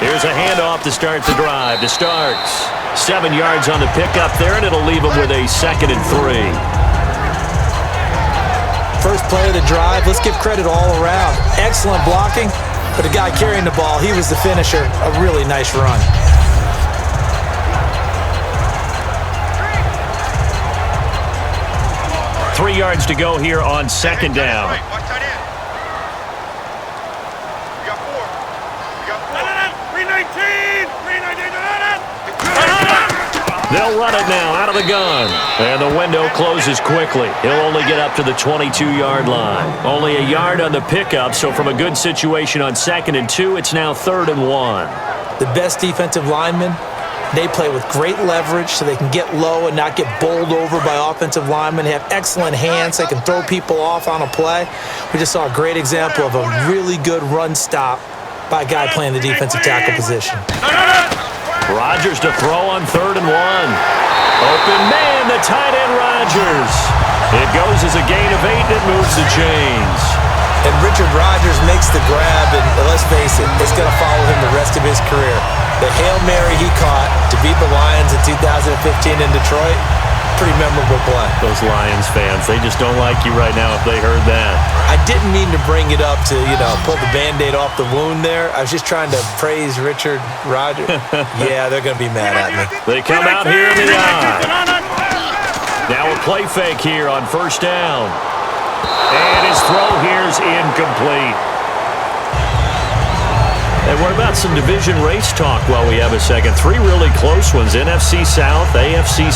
Here's a handoff to start the drive to Starks. 7 yards on the pickup there, and it'll leave him with a 2nd and 3. First play of the drive, let's give credit all around. Excellent blocking, but the guy carrying the ball, he was the finisher. A really nice run. 3 yards to go here on second down. Watch tight end. We got 4. We got 4. 319. 319. They'll run it now out of the gun. And the window closes quickly. He'll only get up to the 22-yard line. Only a yard on the pickup, so from a good situation on 2nd and 2, it's now 3rd and 1. The best defensive linemen, they play with great leverage so they can get low and not get bowled over by offensive linemen. They have excellent hands. They can throw people off on a play. We just saw a great example of a really good run stop by a guy playing the defensive tackle position. Rodgers to throw on 3rd and 1. Open man, the tight end Rodgers. It goes as a gain of 8 and it moves the chains. And Richard Rodgers makes the grab, and let's face it, it's going to follow him the rest of his career. The Hail Mary he caught to beat the Lions in 2015 in Detroit, pretty memorable play. Those Lions fans, they just don't like you right now if they heard that. I didn't mean to bring it up to, pull the Band-Aid off the wound there. I was just trying to praise Richard Rodgers. Yeah, they're going to be mad at me. They come out here in the eye. Now a play fake here on 1st down. And his throw here's incomplete. And what about some division race talk while we have a second? 3 really close ones. NFC South, AFC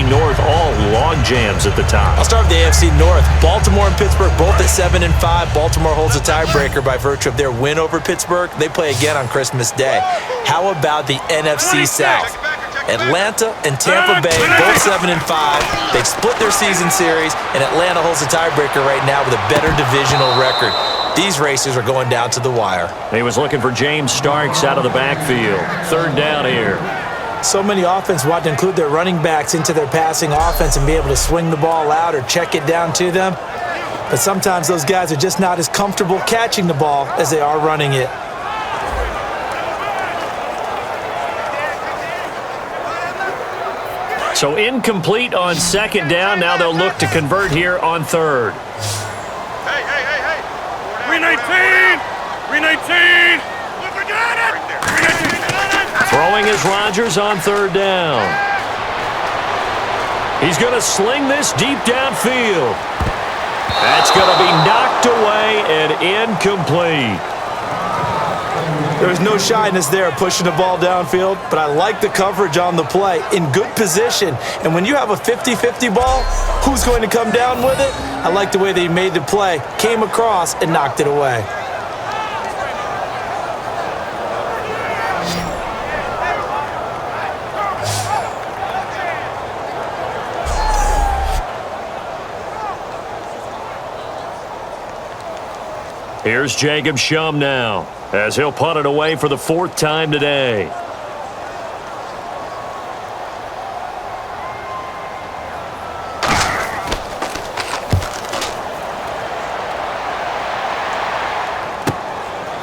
North, all log jams at the top. I'll start with the AFC North. Baltimore and Pittsburgh both at 7 and 5. Baltimore holds a tiebreaker by virtue of their win over Pittsburgh. They play again on Christmas Day. How about the NFC South? Atlanta and Tampa Bay, both 7 and 5. They've split their season series, and Atlanta holds a tiebreaker right now with a better divisional record. These races are going down to the wire. He was looking for James Starks out of the backfield. 3rd down here. So many offenses want to include their running backs into their passing offense and be able to swing the ball out or check it down to them. But sometimes those guys are just not as comfortable catching the ball as they are running it. So incomplete on 2nd down. Now they'll look to convert here on 3rd. Hey. 319. 319. Throwing is Rodgers on 3rd down. He's going to sling this deep downfield. That's going to be knocked away and incomplete. There's no shyness there pushing the ball downfield, but I like the coverage on the play in good position. And when you have a 50-50 ball, who's going to come down with it? I like the way they made the play, came across, and knocked it away. Here's Jacob Shum now, as he'll punt it away for the 4th time today.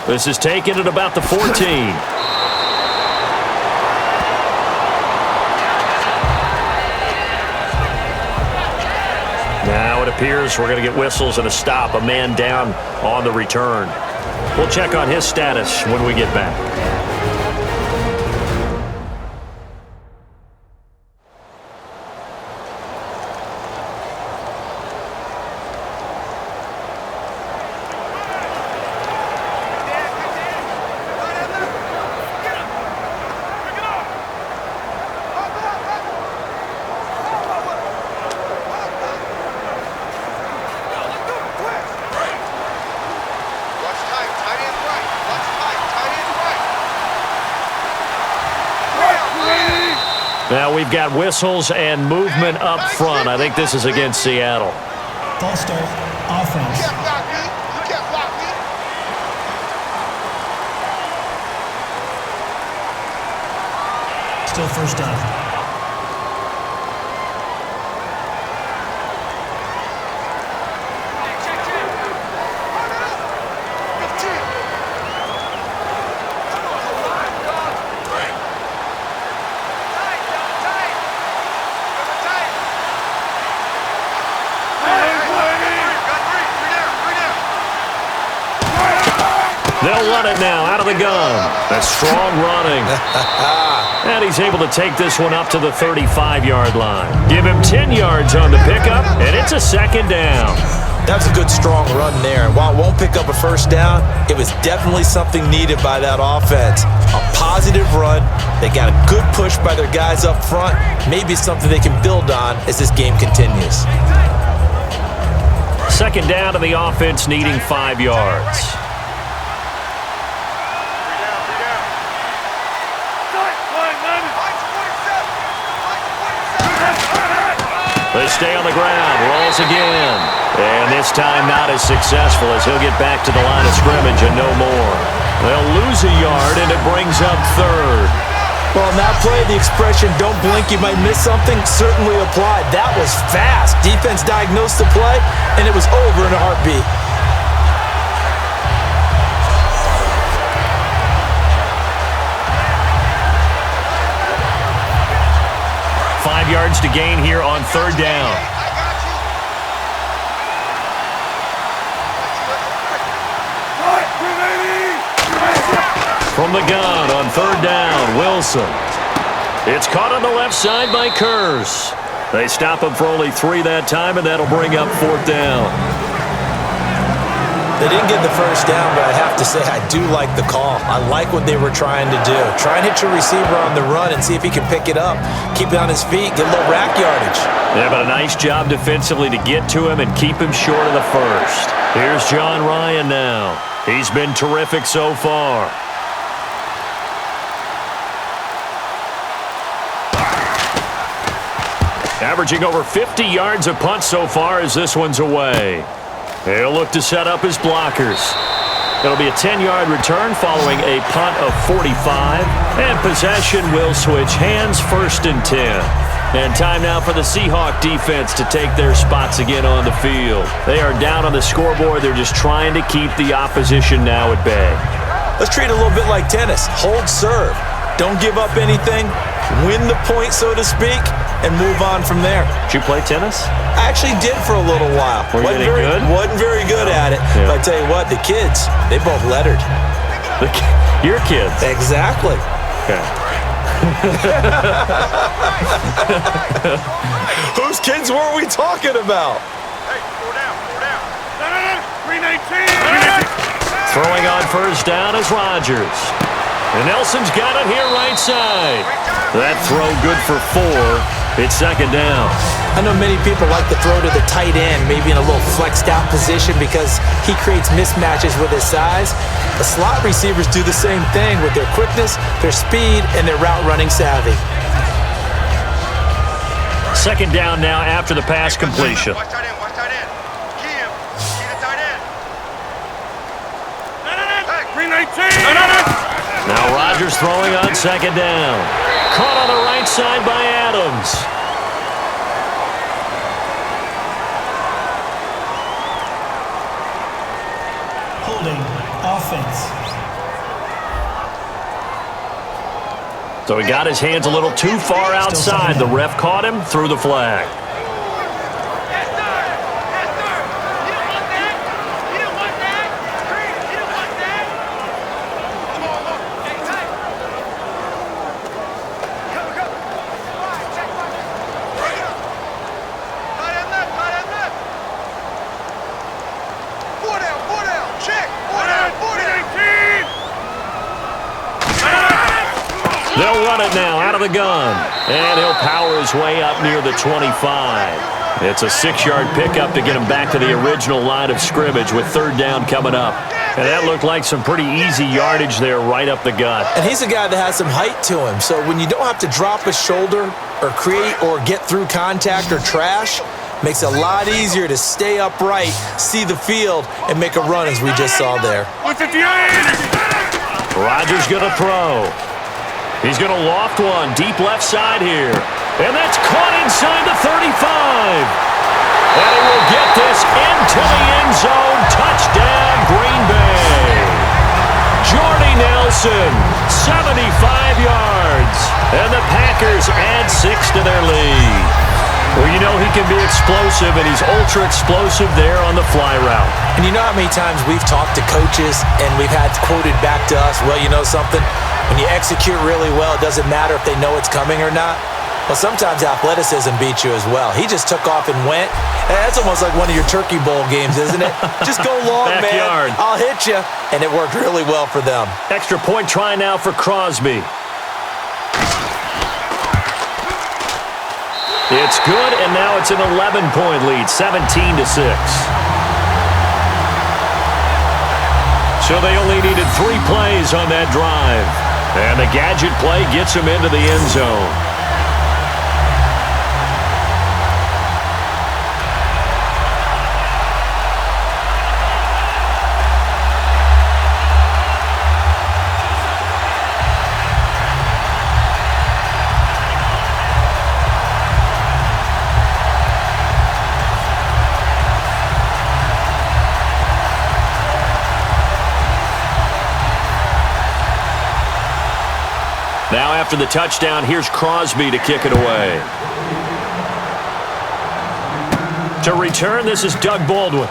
This is taken at about the 14. Now it appears we're going to get whistles and a stop. A man down on the return. We'll check on his status when we get back. Now we've got whistles and movement up front. I think this is against Seattle. False start, offense. Still 1st down. They'll run it now out of the gun. That's strong running. And he's able to take this one up to the 35-yard line. Give him 10 yards on the pickup, and it's a second down. That was a good, strong run there. And while it won't pick up a first down, it was definitely something needed by that offense. A positive run. They got a good push by their guys up front. Maybe something they can build on as this game continues. Second down to the offense, needing 5 yards. They stay on the ground, rolls again. And this time not as successful as he'll get back to the line of scrimmage and no more. They'll lose a yard, and it brings up third. Well, in that play, the expression, don't blink, you might miss something, certainly applied. That was fast. Defense diagnosed the play, and it was over in a heartbeat. Yards to gain here on third down. From the gun on third down, Wilson. It's caught on the left side by Kurz. They stop him for only 3 that time, and that'll bring up fourth down. They didn't get the first down, but I have to say I do like the call. I like what they were trying to do. Try and hit your receiver on the run and see if he can pick it up. Keep it on his feet, get a little rack yardage. Yeah, but a nice job defensively to get to him and keep him short of the first. Here's John Ryan now. He's been terrific so far. Averaging over 50 yards a punt so far as this one's away. He'll look to set up his blockers. It'll be a 10-yard return following a punt of 45. And possession will switch hands, 1st and 10. And time now for the Seahawks defense to take their spots again on the field. They are down on the scoreboard. They're just trying to keep the opposition now at bay. Let's treat it a little bit like tennis. Hold serve. Don't give up anything. Win the point, so to speak, and move on from there. Did you play tennis? I actually did for a little while. Wasn't good? Wasn't very good at it. Yeah. But I tell you what, the kids, they both lettered. Your kids? Exactly. Okay. Whose kids were we talking about? Hey, 4 down, 4 down. No, 319. Throwing on first down is Rodgers. And Nelson's got it here right side. That throw good for 4. It's second down. I know many people like to throw to the tight end, maybe in a little flexed out position because he creates mismatches with his size. The slot receivers do the same thing with their quickness, their speed, and their route running savvy. Second down now after the pass completion. Watch tight end, watch tight end. Key him. Key the tight end. Hey, 319. Now Rodgers throwing on second down. Caught on the right side by Adams. Holding offense. So he got his hands a little too far outside. The ref caught him, threw the flag. They'll run it now out of the gun. And he'll power his way up near the 25. It's a 6-yard pickup to get him back to the original line of scrimmage with third down coming up. And that looked like some pretty easy yardage there right up the gut. And he's a guy that has some height to him. So when you don't have to drop a shoulder or create or get through contact or trash, makes it a lot easier to stay upright, see the field, and make a run as we just saw there. Rodgers going to throw. He's going to loft one deep left side here. And that's caught inside the 35. And he will get this into the end zone. Touchdown, Green Bay. Jordy Nelson, 75 yards. And the Packers add 6 to their lead. Well, you know he can be explosive, and he's ultra-explosive there on the fly route. And you know how many times we've talked to coaches and we've had quoted back to us, well, you know something? When you execute really well, it doesn't matter if they know it's coming or not. Well, sometimes athleticism beats you as well. He just took off and went. That's almost like one of your Turkey Bowl games, isn't it? Just go long, Backyard. man. I'll hit you. And it worked really well for them. Extra point try now for Crosby. It's good, and now it's an 11-point lead, 17-6. So they only needed 3 plays on that drive. And the gadget play gets him into the end zone. Now after the touchdown, here's Crosby to kick it away. To return, this is Doug Baldwin.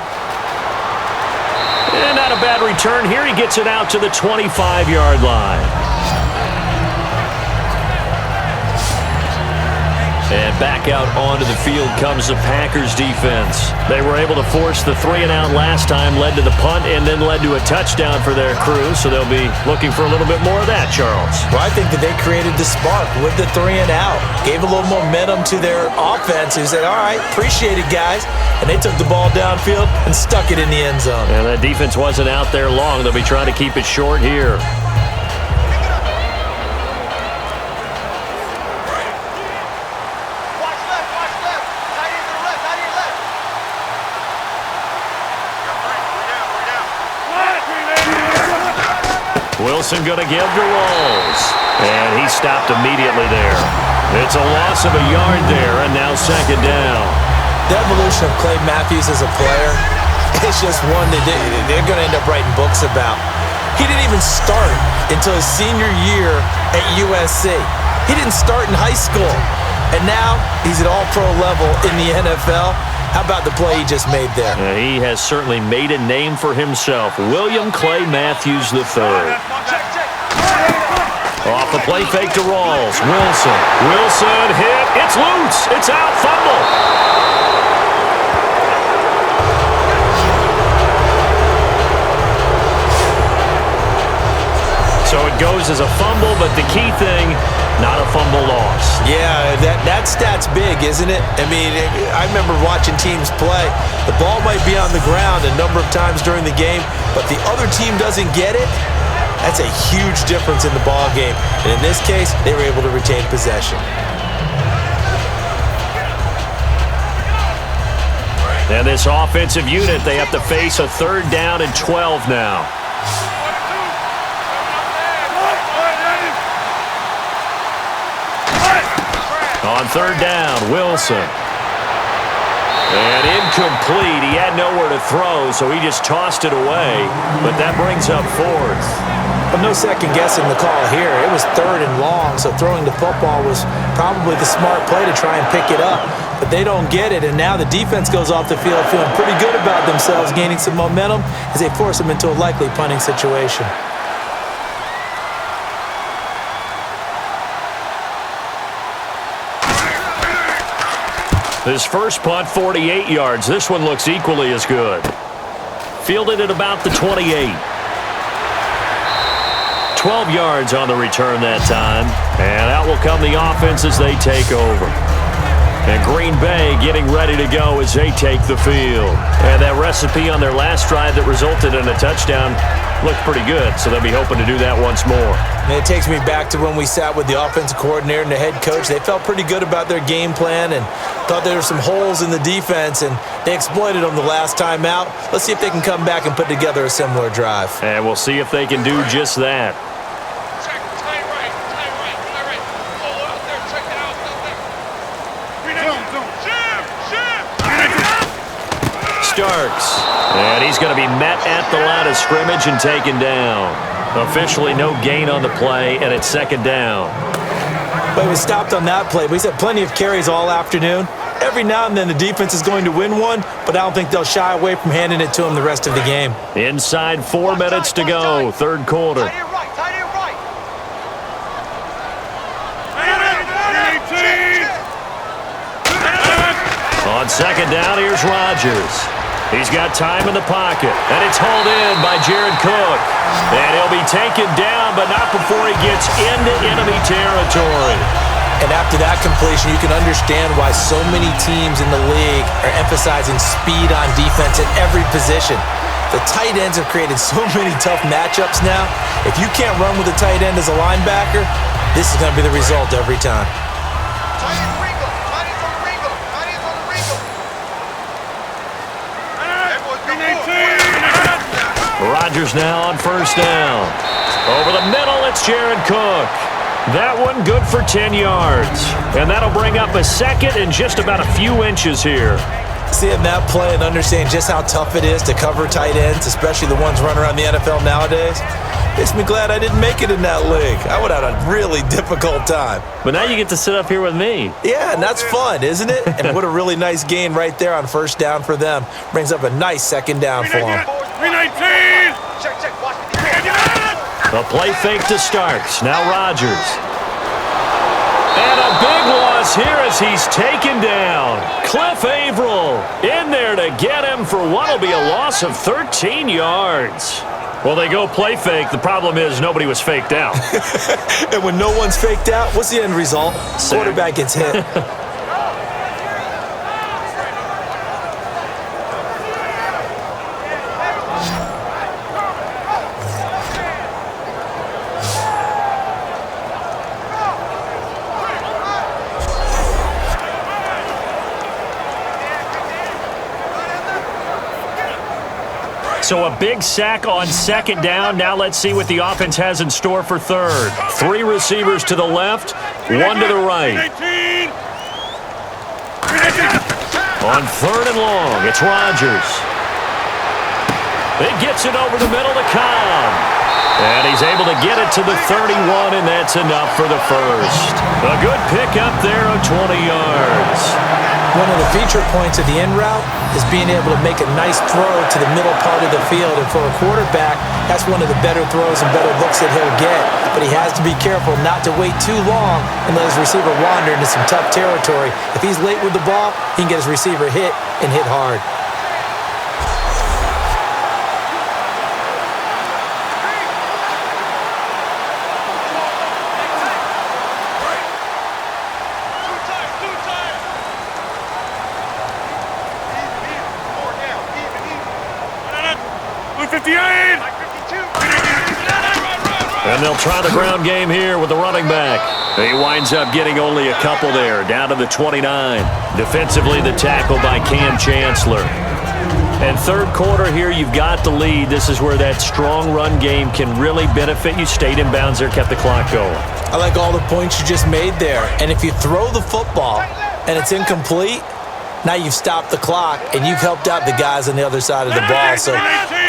And not a bad return here. He gets it out to the 25-yard line. And back out onto the field comes the Packers defense. They were able to force the 3-and-out last time, led to the punt, and then led to a touchdown for their crew. So they'll be looking for a little bit more of that, Charles. Well, I think that they created the spark with the 3-and-out. Gave a little momentum to their offense. Who said, all right, appreciate it, guys. And they took the ball downfield and stuck it in the end zone. And that defense wasn't out there long. They'll be trying to keep it short here. Wilson going to give to Rawls. And he stopped immediately there. It's a loss of a yard there, and now second down. The evolution of Clay Matthews as a player, it's just one that they're going to end up writing books about. He didn't even start until his senior year at USC. He didn't start in high school. And now he's at all-pro level in the NFL. How about the play he just made there? He has certainly made a name for himself. William Clay Matthews III. Off the play fake to Rawls. Wilson hit. It's loose. It's out. Fumble. So it goes as a fumble, but the key thing, not a fumble loss. Yeah, that stat's big, isn't it? I mean, I remember watching teams play. The ball might be on the ground a number of times during the game, but the other team doesn't get it. That's a huge difference in the ball game. And in this case, they were able to retain possession. And this offensive unit, they have to face a 3rd down and 12 now. On 3rd down, Wilson. And incomplete. He had nowhere to throw, so he just tossed it away. But that brings up 4th. But no second guessing the call here. It was 3rd and long, so throwing the football was probably the smart play to try and pick it up. But they don't get it, and now the defense goes off the field feeling pretty good about themselves, gaining some momentum as they force them into a likely punting situation. His first punt, 48 yards. This one looks equally as good. Fielded at about the 28. 12 yards on the return that time. And out will come the offense as they take over. And Green Bay getting ready to go as they take the field. And that recipe on their last drive that resulted in a touchdown looked pretty good, so they'll be hoping to do that once more. And it takes me back to when we sat with the offensive coordinator and the head coach. They felt pretty good about their game plan and thought there were some holes in the defense, and they exploited them the last time out. Let's see if they can come back and put together a similar drive. And we'll see if they can do just that. Starks. And he's going to be met at the line of scrimmage and taken down. Officially no gain on the play, and it's 2nd down. But he was stopped on that play. But he's had plenty of carries all afternoon. Every now and then the defense is going to win one, but I don't think they'll shy away from handing it to him the rest of the game. Inside 4 minutes to go, 3rd quarter. On second down, here's Rodgers. He's got time in the pocket, and it's hauled in by Jared Cook. And he'll be taken down, but not before he gets into enemy territory. And after that completion, you can understand why so many teams in the league are emphasizing speed on defense at every position. The tight ends have created so many tough matchups now. If you can't run with a tight end as a linebacker, this is going to be the result every time. Rodgers now on first down. Over the middle, it's Jared Cook. That one good for 10 yards. And that'll bring up a second and just about a few inches here. Seeing that play and understanding just how tough it is to cover tight ends, especially the ones running around the NFL nowadays, makes me glad I didn't make it in that league. I would have had a really difficult time. But now you get to sit up here with me. Yeah, and that's fun, isn't it? And what a really nice gain right there on first down for them. Brings up a nice second down for them. 319! A play fake to start. Now Rodgers. And a big loss here as he's taken down. Cliff Averill in there to get him for what will be a loss of 13 yards. Well, they go play fake. The problem is nobody was faked out. And when no one's faked out, what's the end result? Quarterback gets hit. So a big sack on second down. Now let's see what the offense has in store for third. 3 receivers to the left, 1 to the right. On third and long, it's Rodgers. It gets it over the middle to Cobb. And he's able to get it to the 31, and that's enough for the first. A good pickup there of 20 yards. One of the feature points of the in route is being able to make a nice throw to the middle part of the field. And for a quarterback, that's one of the better throws and better looks that he'll get. But he has to be careful not to wait too long and let his receiver wander into some tough territory. If he's late with the ball, he can get his receiver hit and hit hard. And they'll try the ground game here with the running back. He winds up getting only a couple there, down to the 29. Defensively, the tackle by Cam Chancellor. And third quarter here, you've got the lead. This is where that strong run game can really benefit you. Stayed in bounds there, kept the clock going. I like all the points you just made there. And if you throw the football and it's incomplete, now you've stopped the clock and you've helped out the guys on the other side of the ball. So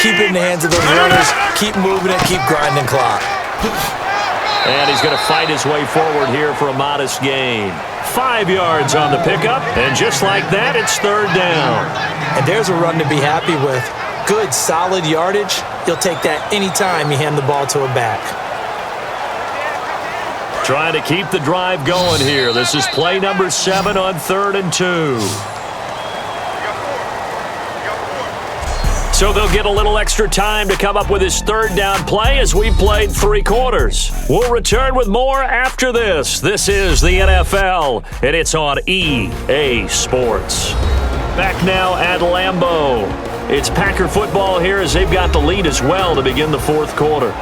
keep it in the hands of those runners, keep moving it, keep grinding clock. And he's going to fight his way forward here for a modest gain. 5 yards on the pickup, and just like that, it's third down. And there's a run to be happy with. Good, solid yardage. You'll take that anytime you hand the ball to a back. Trying to keep the drive going here. This is play number 7 on 3rd and 2. So they'll get a little extra time to come up with his third down play as we've played 3 quarters. We'll return with more after this. This is the NFL, and it's on EA Sports. Back now at Lambeau. It's Packer football here as they've got the lead as well to begin the 4th quarter.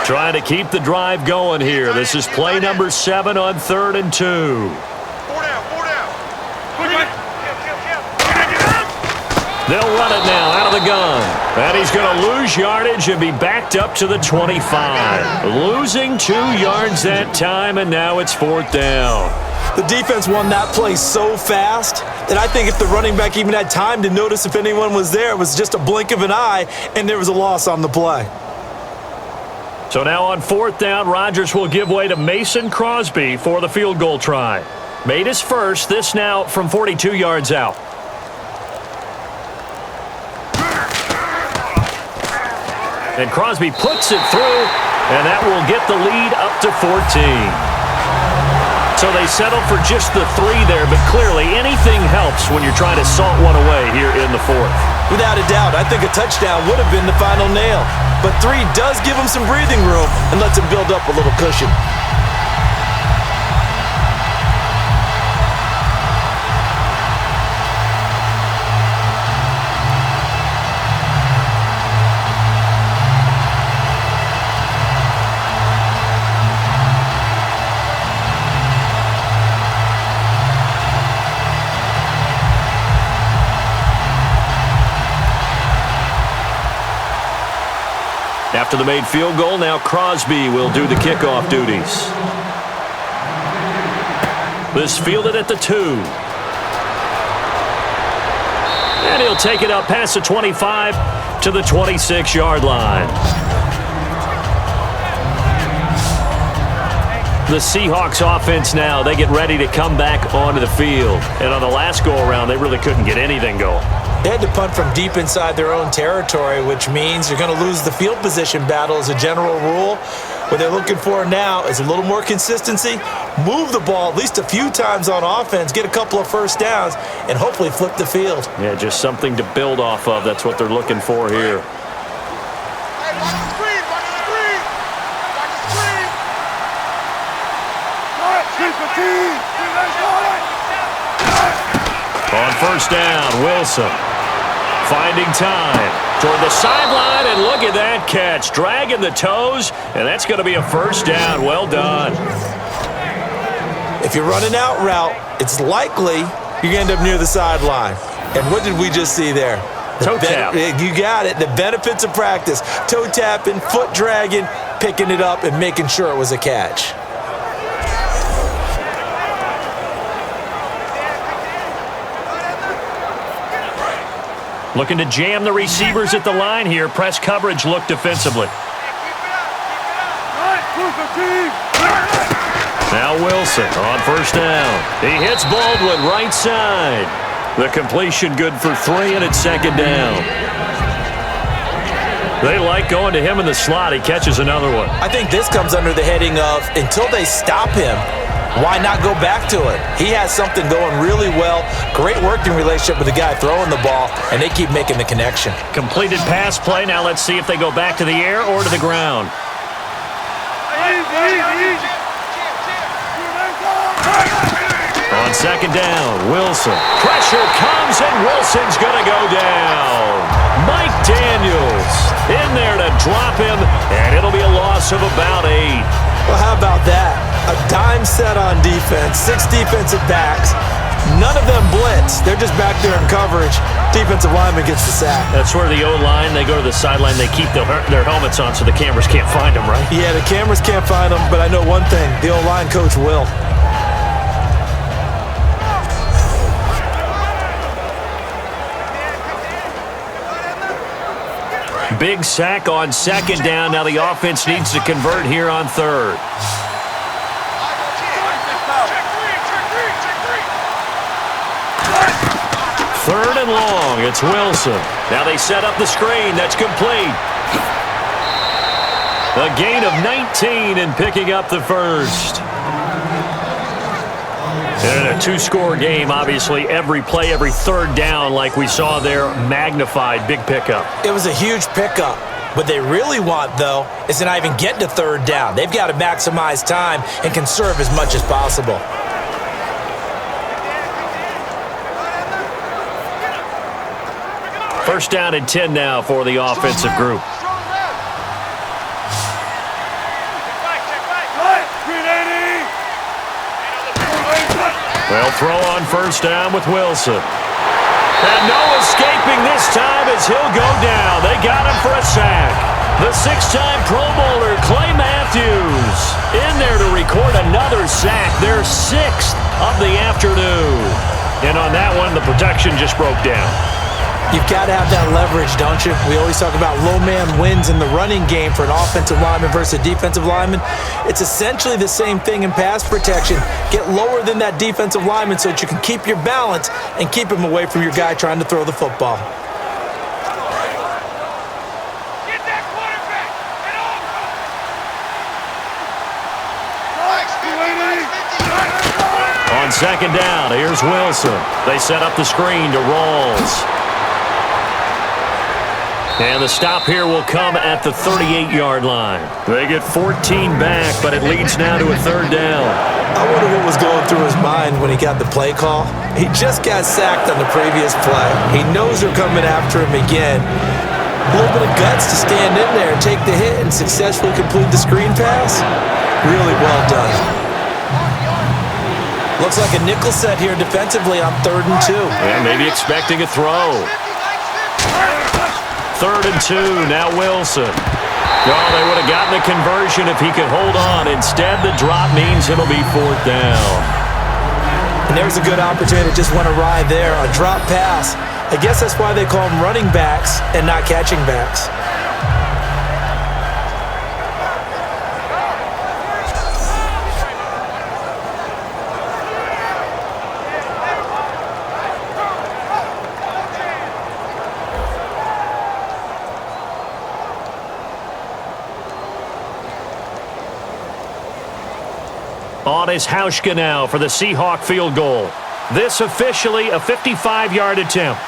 Trying to keep the drive going here. This is play number 7 on 3rd and 2. 4 down. They'll run it now out of the gun. And he's going to lose yardage and be backed up to the 25. Losing 2 yards that time, and now it's 4th down. The defense won that play so fast that I think if the running back even had time to notice if anyone was there, it was just a blink of an eye, and there was a loss on the play. So now on 4th down, Rodgers will give way to Mason Crosby for the field goal try. Made his first, this now from 42 yards out. And Crosby puts it through, and that will get the lead up to 14. So they settle for just the 3 there, but clearly anything helps when you're trying to salt one away here in the 4th. Without a doubt, I think a touchdown would have been the final nail. But 3 does give them some breathing room and lets them build up a little cushion. After the made field goal, now Crosby will do the kickoff duties. This fielded at the 2. And he'll take it up past the 25 to the 26-yard line. The Seahawks offense now, they get ready to come back onto the field. And on the last go-around, they really couldn't get anything going. They had to punt from deep inside their own territory, which means you're going to lose the field position battle as a general rule. What they're looking for now is a little more consistency, move the ball at least a few times on offense, get a couple of first downs, and hopefully flip the field. Yeah, just something to build off of. That's what they're looking for here. Hey, watch the screen, watch the screen. Watch the screen. On first down, Wilson finding time toward the sideline, and look at that catch. Dragging the toes, and that's going to be a first down. Well done. If you're running out route, it's likely you're going to end up near the sideline. And what did we just see there? Toe tap. You got it. The benefits of practice. Toe tapping, foot dragging, picking it up, and making sure it was a catch. Looking to jam the receivers at the line here. Press coverage look defensively. Now Wilson on first down. He hits Baldwin right side. The completion good for 3, and it's second down. They like going to him in the slot. He catches another one. I think this comes under the heading of until they stop him, why not go back to it? He has something going really well. Great working relationship with the guy throwing the ball, and they keep making the connection. Completed pass play. Now let's see if they go back to the air or to the ground. On second down, Wilson. Pressure comes, and Wilson's going to go down. Mike Daniels in there to drop him, and it'll be a loss of about 8. Well, how about that? A dime set on defense, 6 defensive backs. None of them blitz. They're just back there in coverage. Defensive lineman gets the sack. That's where the O-line, they go to the sideline, they keep their helmets on so the cameras can't find them, right? Yeah, the cameras can't find them, but I know one thing. The O-line coach will. Big sack on second down. Now the offense needs to convert here on third. Third and long. It's Wilson. Now they set up the screen. That's complete. A gain of 19 and picking up the first. And in a 2-score game, obviously, every play, every third down, like we saw there, magnified. Big pickup. It was a huge pickup. What they really want, though, is to not even get to third down. They've got to maximize time and conserve as much as possible. First down and 10 now for the offensive group. They'll throw on first down with Wilson. And no escaping this time as he'll go down. They got him for a sack. The 6-time Pro Bowler, Clay Matthews, in there to record another sack, their 6th of the afternoon. And on that one, the protection just broke down. You've got to have that leverage, don't you? We always talk about low man wins in the running game for an offensive lineman versus a defensive lineman. It's essentially the same thing in pass protection. Get lower than that defensive lineman so that you can keep your balance and keep him away from your guy trying to throw the football. Get that quarterback! on second down. Here's Wilson. They set up the screen to Rawls. And the stop here will come at the 38-yard line. They get 14 back, but it leads now to a third down. I wonder what was going through his mind when he got the play call. He just got sacked on the previous play. He knows they're coming after him again. A little bit of guts to stand in there and take the hit and successfully complete the screen pass. Really well done. Looks like a nickel set here defensively on 3rd and 2. Yeah, maybe expecting a throw. 3rd and 2, now Wilson. Well, they would have gotten the conversion if he could hold on. Instead, the drop means it'll be 4th down. And there's a good opportunity to just went awry there. A drop pass. I guess that's why they call them running backs and not catching backs. On is Hauschka now for the Seahawk field goal. This officially a 55-yard attempt.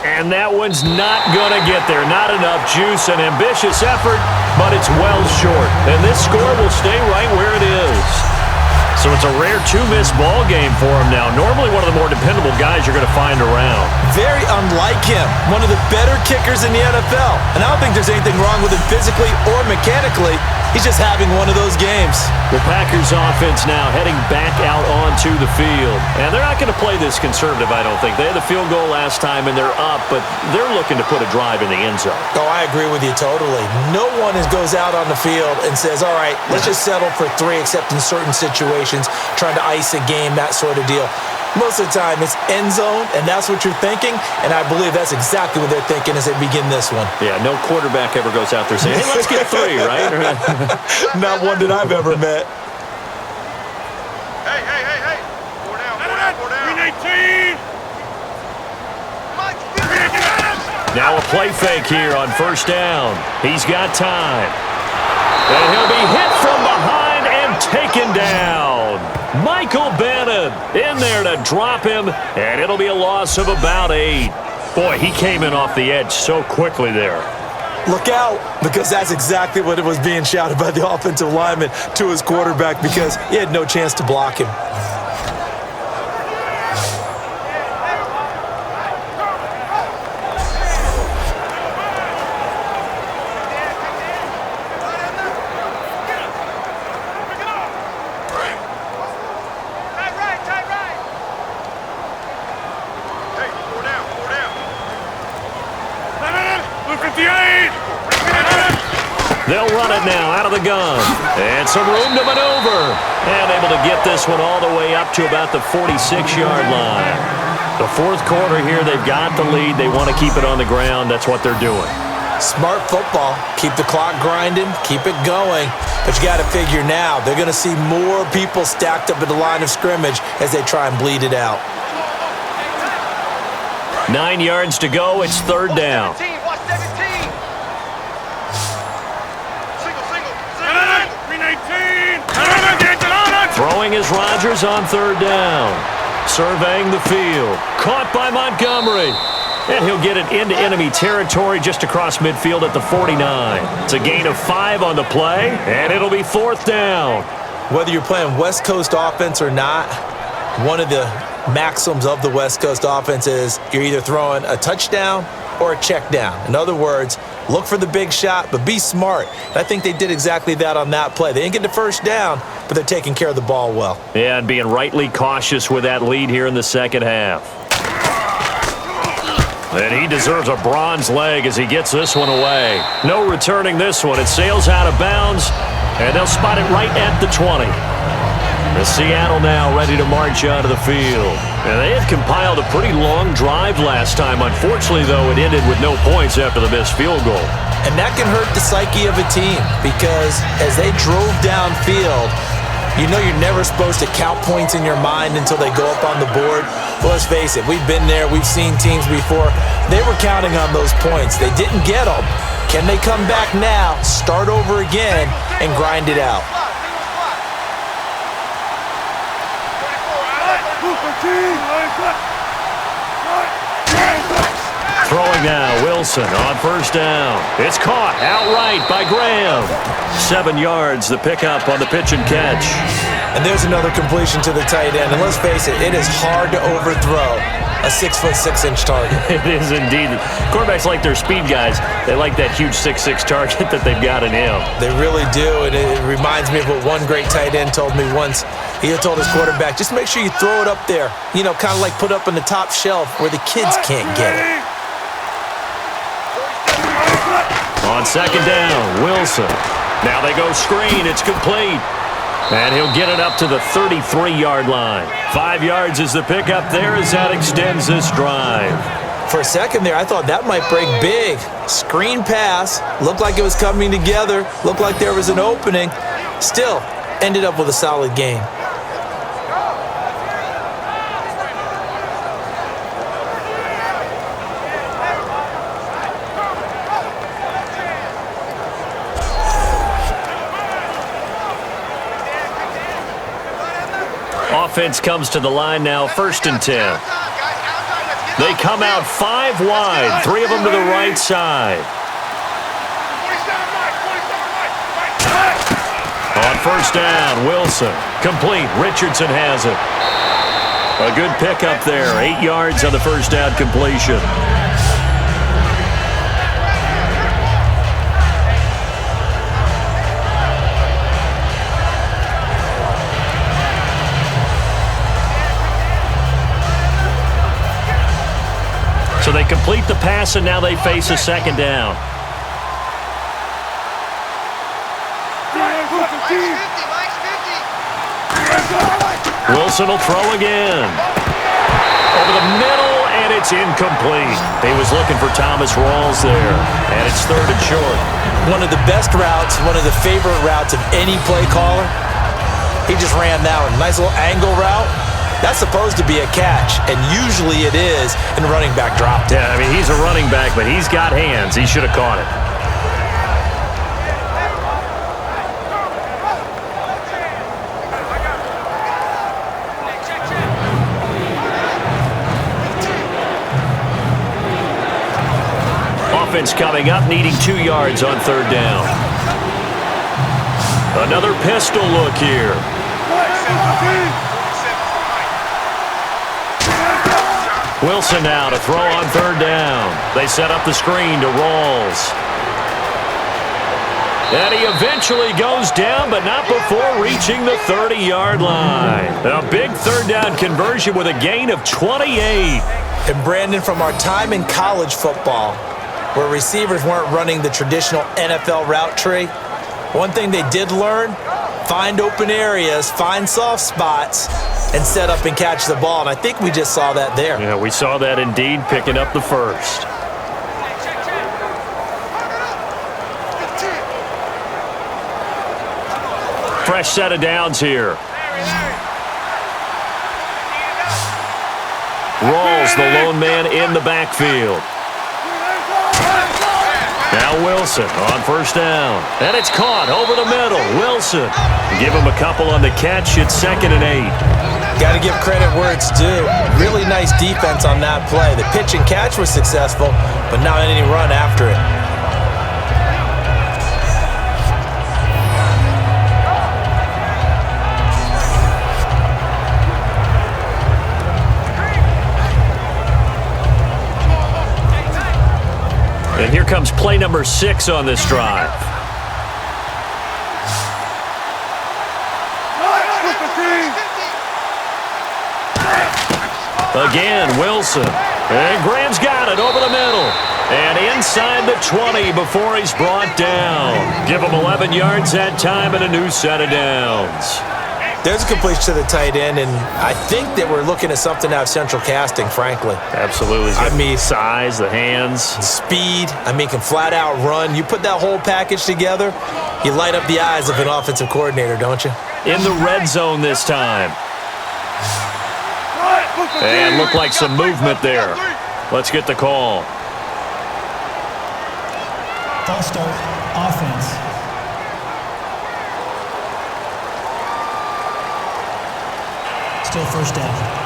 And that one's not going to get there. Not enough juice. An ambitious effort, but it's well short. And this score will stay right where it is. So it's a rare 2-miss ball game for him now. Normally one of the more dependable guys you're going to find around. Very unlike him. One of the better kickers in the NFL. And I don't think there's anything wrong with him physically or mechanically. He's just having one of those games. The Packers offense now heading back out onto the field. And they're not going to play this conservative, I don't think. They had the field goal last time, and they're up, but they're looking to put a drive in the end zone. Oh, I agree with you totally. No one goes out on the field and says, all right, let's just settle for 3, except in certain situations, trying to ice a game, that sort of deal. Most of the time, it's end zone, and that's what you're thinking, and I believe that's exactly what they're thinking as they begin this one. Yeah, no quarterback ever goes out there saying, hey, let's get 3, right? Not one that I've ever met. Hey. 4 down. 319. Now a play fake here on 1st down. He's got time. And he'll be hit from behind and taken down. Michael Bannon in there to drop him, and it'll be a loss of about 8. Boy, he came in off the edge so quickly there. Look out, because that's exactly what it was being shouted by the offensive lineman to his quarterback, because he had no chance to block him. They'll run it now out of the gun. And some room to maneuver. And able to get this one all the way up to about the 46-yard line. The 4th quarter here, they've got the lead. They want to keep it on the ground. That's what they're doing. Smart football. Keep the clock grinding. Keep it going. But you got to figure now, they're going to see more people stacked up at the line of scrimmage as they try and bleed it out. 9 yards to go. It's 3rd down. Throwing is Rodgers on 3rd down. Surveying the field. Caught by Montgomery. And he'll get it into enemy territory just across midfield at the 49. It's a gain of 5 on the play, and it'll be 4th down. Whether you're playing West Coast offense or not, one of the maxims of the West Coast offense is you're either throwing a touchdown or a check down. In other words, look for the big shot, but be smart. And I think they did exactly that on that play. They didn't get the 1st down, but they're taking care of the ball well. Yeah, and being rightly cautious with that lead here in the 2nd half. And he deserves a bronze leg as he gets this one away. No returning this one. It sails out of bounds, and they'll spot it right at the 20. The Seattle now ready to march out of the field. And they had compiled a pretty long drive last time. Unfortunately, though, it ended with no points after the missed field goal. And that can hurt the psyche of a team because as they drove downfield, You know you're never supposed to count points in your mind until they go up on the board. Well, let's face it, we've been there. We've seen teams before. They were counting on those points. They didn't get them. Can they come back now, start over again, and grind it out? Throwing now, Wilson on first down. It's caught outright by Graham. 7 yards, the pickup on the pitch and catch. And there's another completion to the tight end. And let's face it, it is hard to overthrow a 6'6" target. It is indeed. Quarterbacks like their speed guys. They like that huge 6'6" target that they've got in him. They really do, and it reminds me of what one great tight end told me once. He had told his quarterback, just make sure you throw it up there, you know, kind of like put up on the top shelf where the kids can't get it. On second down, Wilson. Now they go screen. It's complete. And he'll get it up to the 33-yard line. 5 yards is the pickup there as that extends this drive. For a second there, I thought that might break big. Screen pass. Looked like it was coming together. Looked like there was an opening. Still, ended up with a solid gain. Offense comes to the line now, 1st and 10. They come out 5 wide, 3 of them to the right side. On first down, Wilson. Complete. Richardson has it. A good pickup there. 8 yards on the first down completion. So they complete the pass, and now they face a second down. Wilson will throw again. Over the middle, and it's incomplete. He was looking for Thomas Rawls there, and it's 3rd and short. One of the best routes, one of the favorite routes of any play caller. He just ran that one. Nice little angle route. That's supposed to be a catch, and usually it is in running back drop. Yeah, I mean, he's a running back, but he's got hands. He should have caught it. Offense coming up, needing 2 yards on 3rd down. Another pistol look here. Wilson now to throw on 3rd down. They set up the screen to Rawls. And he eventually goes down, but not before reaching the 30-yard line. A big 3rd down conversion with a gain of 28. And Brandon, from our time in college football, where receivers weren't running the traditional NFL route tree, one thing they did learn, find open areas, find soft spots, and set up and catch the ball. And I think we just saw that there. Yeah, we saw that indeed, picking up the first. Fresh set of downs here. Rawls, the lone man in the backfield. Now Wilson on first down. And it's caught over the middle. Wilson. Give him a couple on the catch. It's 2nd and 8. Got to give credit where it's due. Really nice defense on that play. The pitch and catch was successful, but not any run after it. And here comes play number 6 on this drive. Again, Wilson. And Graham's got it over the middle. And inside the 20 before he's brought down. Give him 11 yards that time and a new set of downs. There's a completion to the tight end, and I think that we're looking at something out of central casting, frankly. Absolutely. I mean, size, the hands. Speed. I mean, can flat out run. You put that whole package together, You light up the eyes of an offensive coordinator, don't you? In the red zone this time. And looked like some movement there. Let's get the call. False start, offense. Still first down.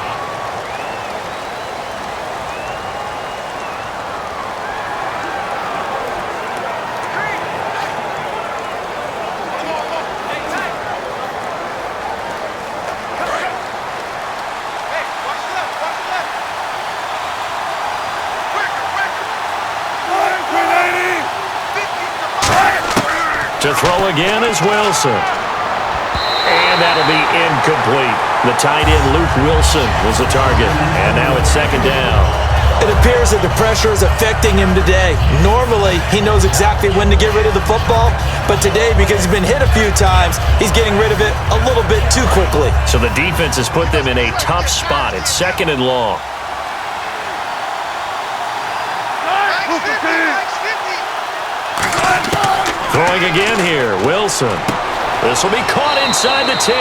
To throw again is Wilson. And that'll be incomplete. The tight end, Luke Wilson, was the target. And now it's second down. It appears that the pressure is affecting him today. Normally, he knows exactly when to get rid of the football. But today, because he's been hit a few times, he's getting rid of it a little bit too quickly. So the defense has put them in a tough spot. It's second and long. Throwing again here, Wilson. This will be caught inside the 10.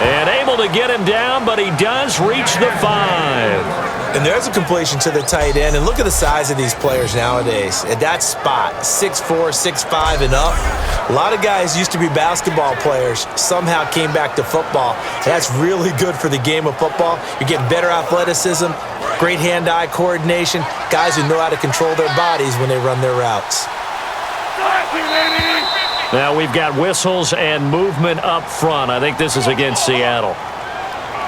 And able to get him down, but he does reach the 5. And there's a completion to the tight end. And look at the size of these players nowadays. At that spot, 6'4", 6'5", and up. A lot of guys used to be basketball players, somehow came back to football. And that's really good for the game of football. You're getting better athleticism, great hand-eye coordination, guys who know how to control their bodies when they run their routes. Now we've got whistles and movement up front. I think this is against Seattle.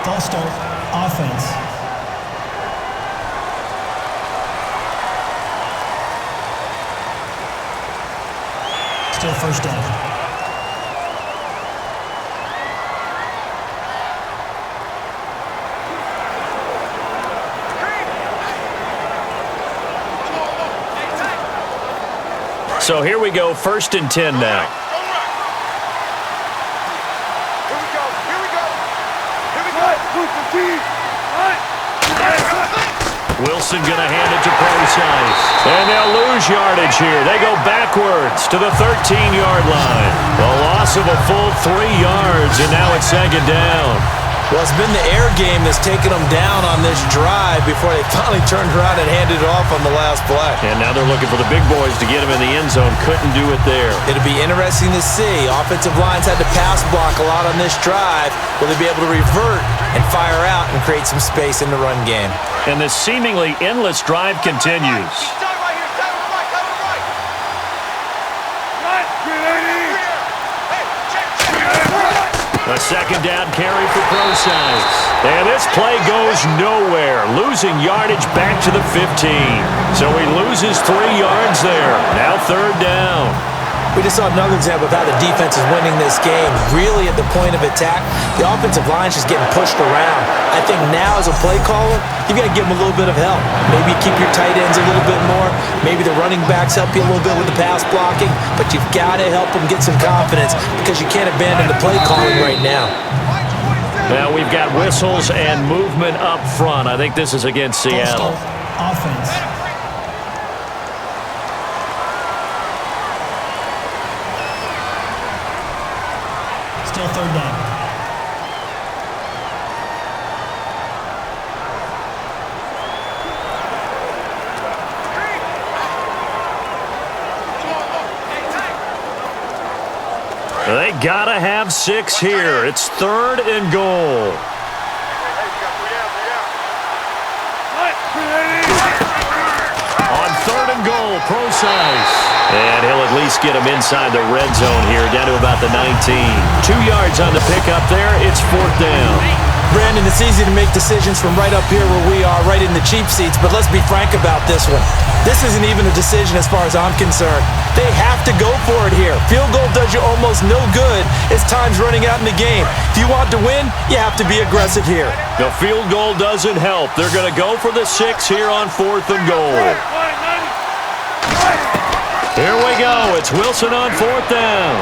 False start, offense. Still first down. So here we go, 1st and 10 now. Wilson going to hand it to Procise. And they'll lose yardage here. They go backwards to the 13-yard line. A loss of a full 3 yards, and now it's second down. Well, it's been the air game that's taken them down on this drive before they finally turned around and handed it off on the last play. And now they're looking for the big boys to get him in the end zone. Couldn't do it there. It'll be interesting to see. Offensive lines had to pass block a lot on this drive. Will they be able to revert and fire out and create some space in the run game? And this seemingly endless drive continues. A second down carry for Procise. And this play goes nowhere. Losing yardage back to the 15. So he loses 3 yards there. Now third down. We just saw another example of how the defense is winning this game. Really at the point of attack, the offensive line is just getting pushed around. I think now as a play caller, you've got to give them a little bit of help. Maybe keep your tight ends a little bit more. Maybe the running backs help you a little bit with the pass blocking. But you've got to help them get some confidence because you can't abandon the play calling right now. Now we've got whistles and movement up front. I think this is against Seattle. Offense. Still third down. They gotta have 6 here. It's 3rd and goal. On 3rd and goal, Procise. And he'll at least get him inside the red zone here, down to about the 19. 2 yards on the pickup there. It's 4th down. Brandon, it's easy to make decisions from right up here where we are, right in the cheap seats, but let's be frank about this one. This isn't even a decision as far as I'm concerned. They have to go for it here. Field goal does you almost no good as time's running out in the game. If you want to win, you have to be aggressive here. The field goal doesn't help. They're going to go for the 6 here on 4th and goal. Here we go. It's Wilson on 4th down.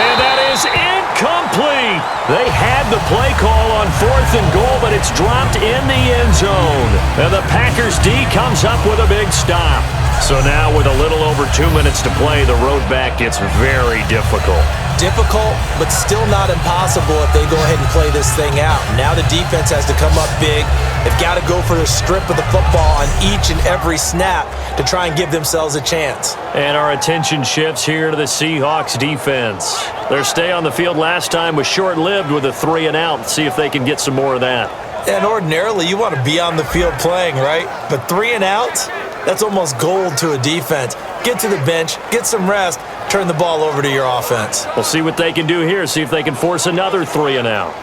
And that is incomplete. They had the play call on 4th and goal, but it's dropped in the end zone. And the Packers D comes up with a big stop. So now with a little over 2 minutes to play, the road back gets very difficult. Difficult, but still not impossible if they go ahead and play this thing out. Now the defense has to come up big. They've got to go for the strip of the football on each and every snap to try and give themselves a chance. And our attention shifts here to the Seahawks defense. Their stay on the field last time was short-lived with a 3-and-out. See if they can get some more of that. And ordinarily, you want to be on the field playing, right? But 3-and-outs, that's almost gold to a defense. Get to the bench, get some rest, turn the ball over to your offense. We'll see what they can do here, see if they can force another 3-and-out.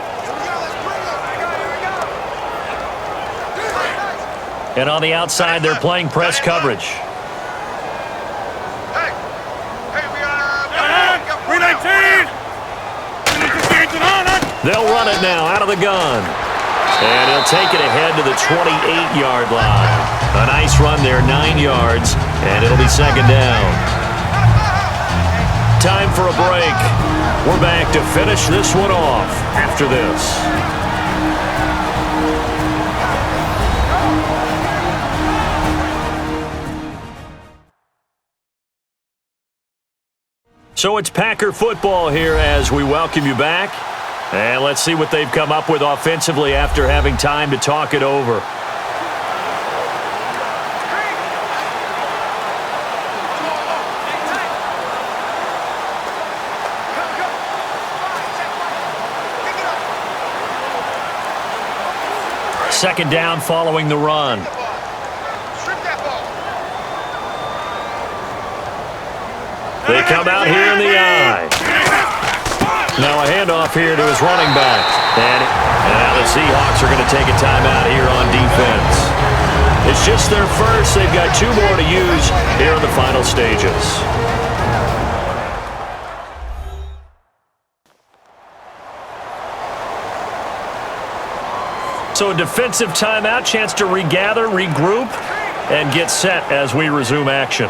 And on the outside, they're playing press coverage. They'll run it now out of the gun. And he'll take it ahead to the 28-yard line. A nice run there, 9 yards, and it'll be second down. Time for a break. We're back to finish this one off after this. So it's Packer football here as we welcome you back. And let's see what they've come up with offensively after having time to talk it over. Second down following the run. They come out here in the eye. Now a handoff here to his running back. And now the Seahawks are going to take a timeout here on defense. It's just their first. They've got 2 more to use here in the final stages. So a defensive timeout, chance to regather, regroup, and get set as we resume action.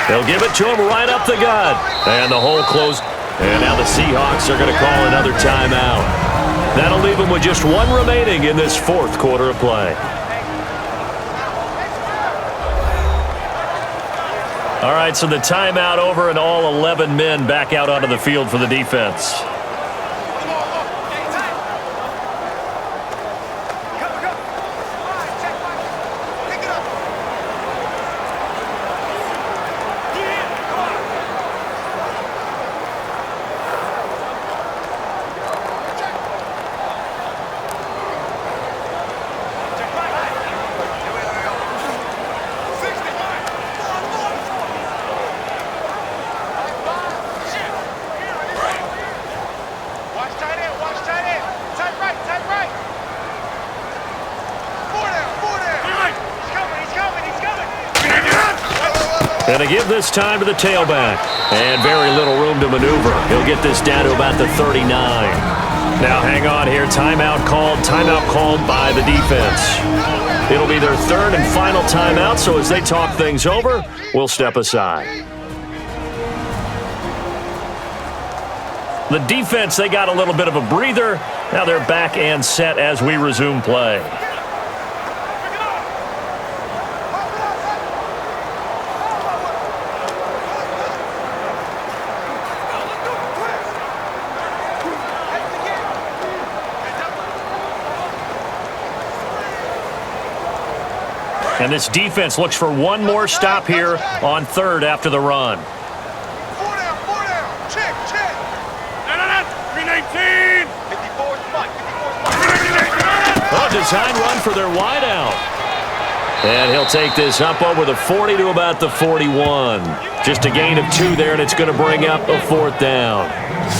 They'll give it to him right up the gut. And the hole closed. And now the Seahawks are going to call another timeout. That'll leave them with just 1 remaining in this 4th quarter of play. All right, so the timeout over and all 11 men back out onto the field for the defense. And to give this time to the tailback. And very little room to maneuver. He'll get this down to about the 39. Now hang on here. Timeout called by the defense. It'll be their 3rd and final timeout, so as they talk things over, we'll step aside. The defense, they got a little bit of a breather. Now they're back and set as we resume play. And this defense looks for one more stop here on 3rd after the run. 4 down. Check. 319. 54 spot. A design run for their wideout. And he'll take this up over the 40 to about the 41. Just a gain of 2 there, and it's going to bring up a 4th down.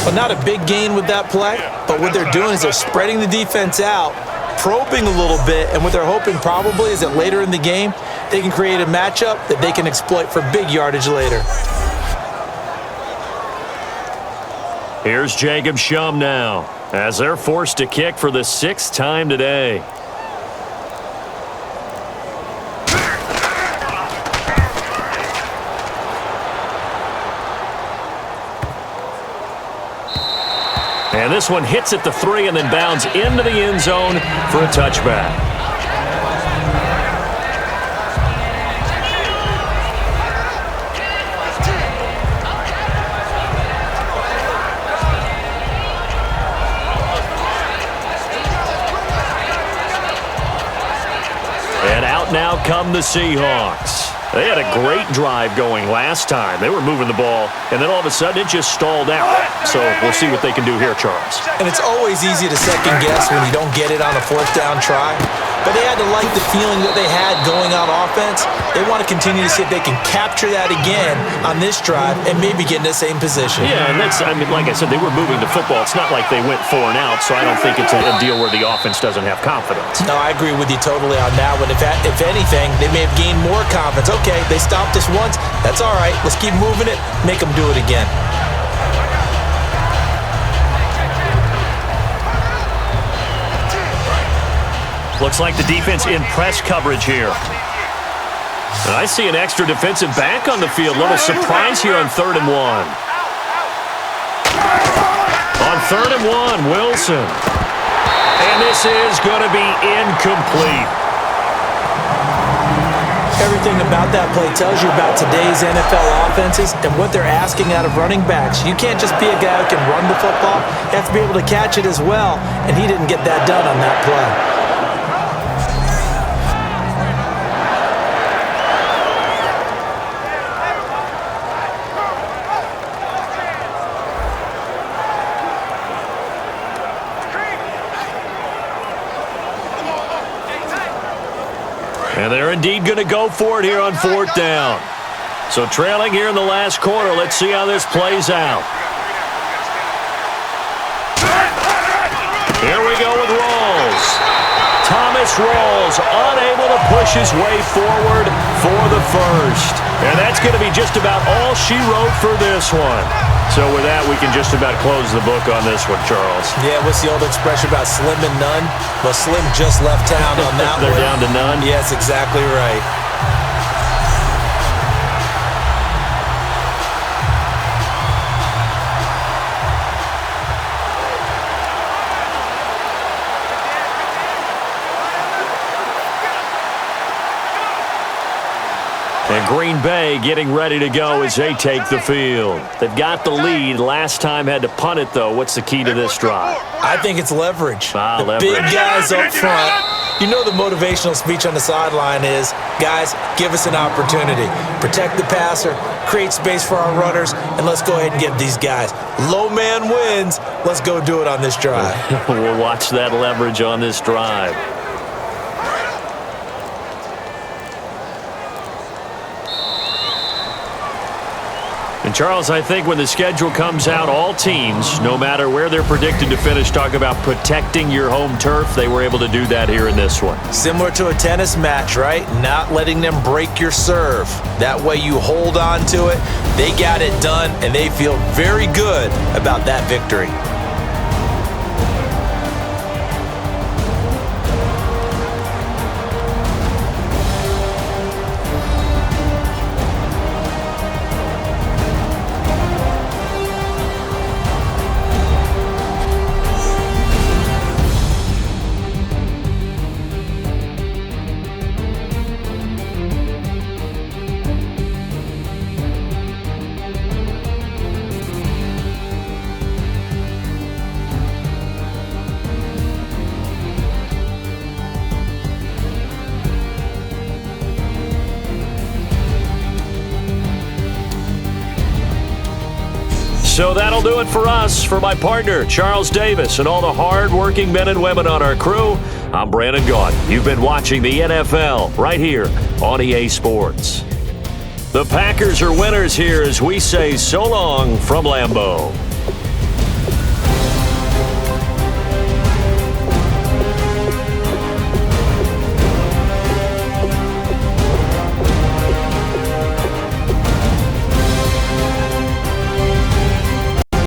Well, not a big gain with that play, but what they're doing is they're spreading the defense out, probing a little bit, and what they're hoping probably is that later in the game, they can create a matchup that they can exploit for big yardage later. Here's Jacob Shum now, as they're forced to kick for the 6th time today. And this one hits at the 3 and then bounds into the end zone for a touchback. And out now come the Seahawks. They had a great drive going last time. They were moving the ball, and then all of a sudden it just stalled out. So we'll see what they can do here, Charles. And it's always easy to second guess when you don't get it on a 4th down try. But they had to like the feeling that they had going on offense. They want to continue to see if they can capture that again on this drive and maybe get in the same position. Yeah, and that's, I mean, like I said, they were moving the football. It's not like they went 4 and out, so I don't think it's a deal where the offense doesn't have confidence. No, I agree with you totally on that one. If anything, they may have gained more confidence. Okay, they stopped us once. That's all right. Let's keep moving it. Make them do it again. Looks like the defense in press coverage here. And I see an extra defensive back on the field. Little surprise here on 3rd and 1. On 3rd and 1, Wilson. And this is going to be incomplete. Everything about that play tells you about today's NFL offenses and what they're asking out of running backs. You can't just be a guy who can run the football. You have to be able to catch it as well, and he didn't get that done on that play. And they're indeed going to go for it here on 4th down. So trailing here in the last quarter. Let's see how this plays out. Here we go with Rawls. Thomas Rawls unable to push his way forward for the first. And that's going to be just about all she wrote for this one. So with that, we can just about close the book on this one, Charles. Yeah, what's the old expression about slim and none? Well, Slim just left town on that one. They're down to none? Yes, exactly right. And Green Bay getting ready to go as they take the field. They've got the lead. Last time had to punt it, though. What's the key to this drive? I think it's leverage. Leverage. Big guys up front. You know the motivational speech on the sideline is, guys, give us an opportunity. Protect the passer, create space for our runners, and let's go ahead and get these guys. Low man wins. Let's go do it on this drive. We'll watch that leverage on this drive. And Charles, I think when the schedule comes out, all teams, no matter where they're predicted to finish, talk about protecting your home turf. They were able to do that here in this one. Similar to a tennis match, right? Not letting them break your serve. That way you hold on to it. They got it done, and they feel very good about that victory. So that'll do it for us. For my partner, Charles Davis, and all the hard-working men and women on our crew, I'm Brandon Gaudin. You've been watching the NFL right here on EA Sports. The Packers are winners here as we say so long from Lambeau.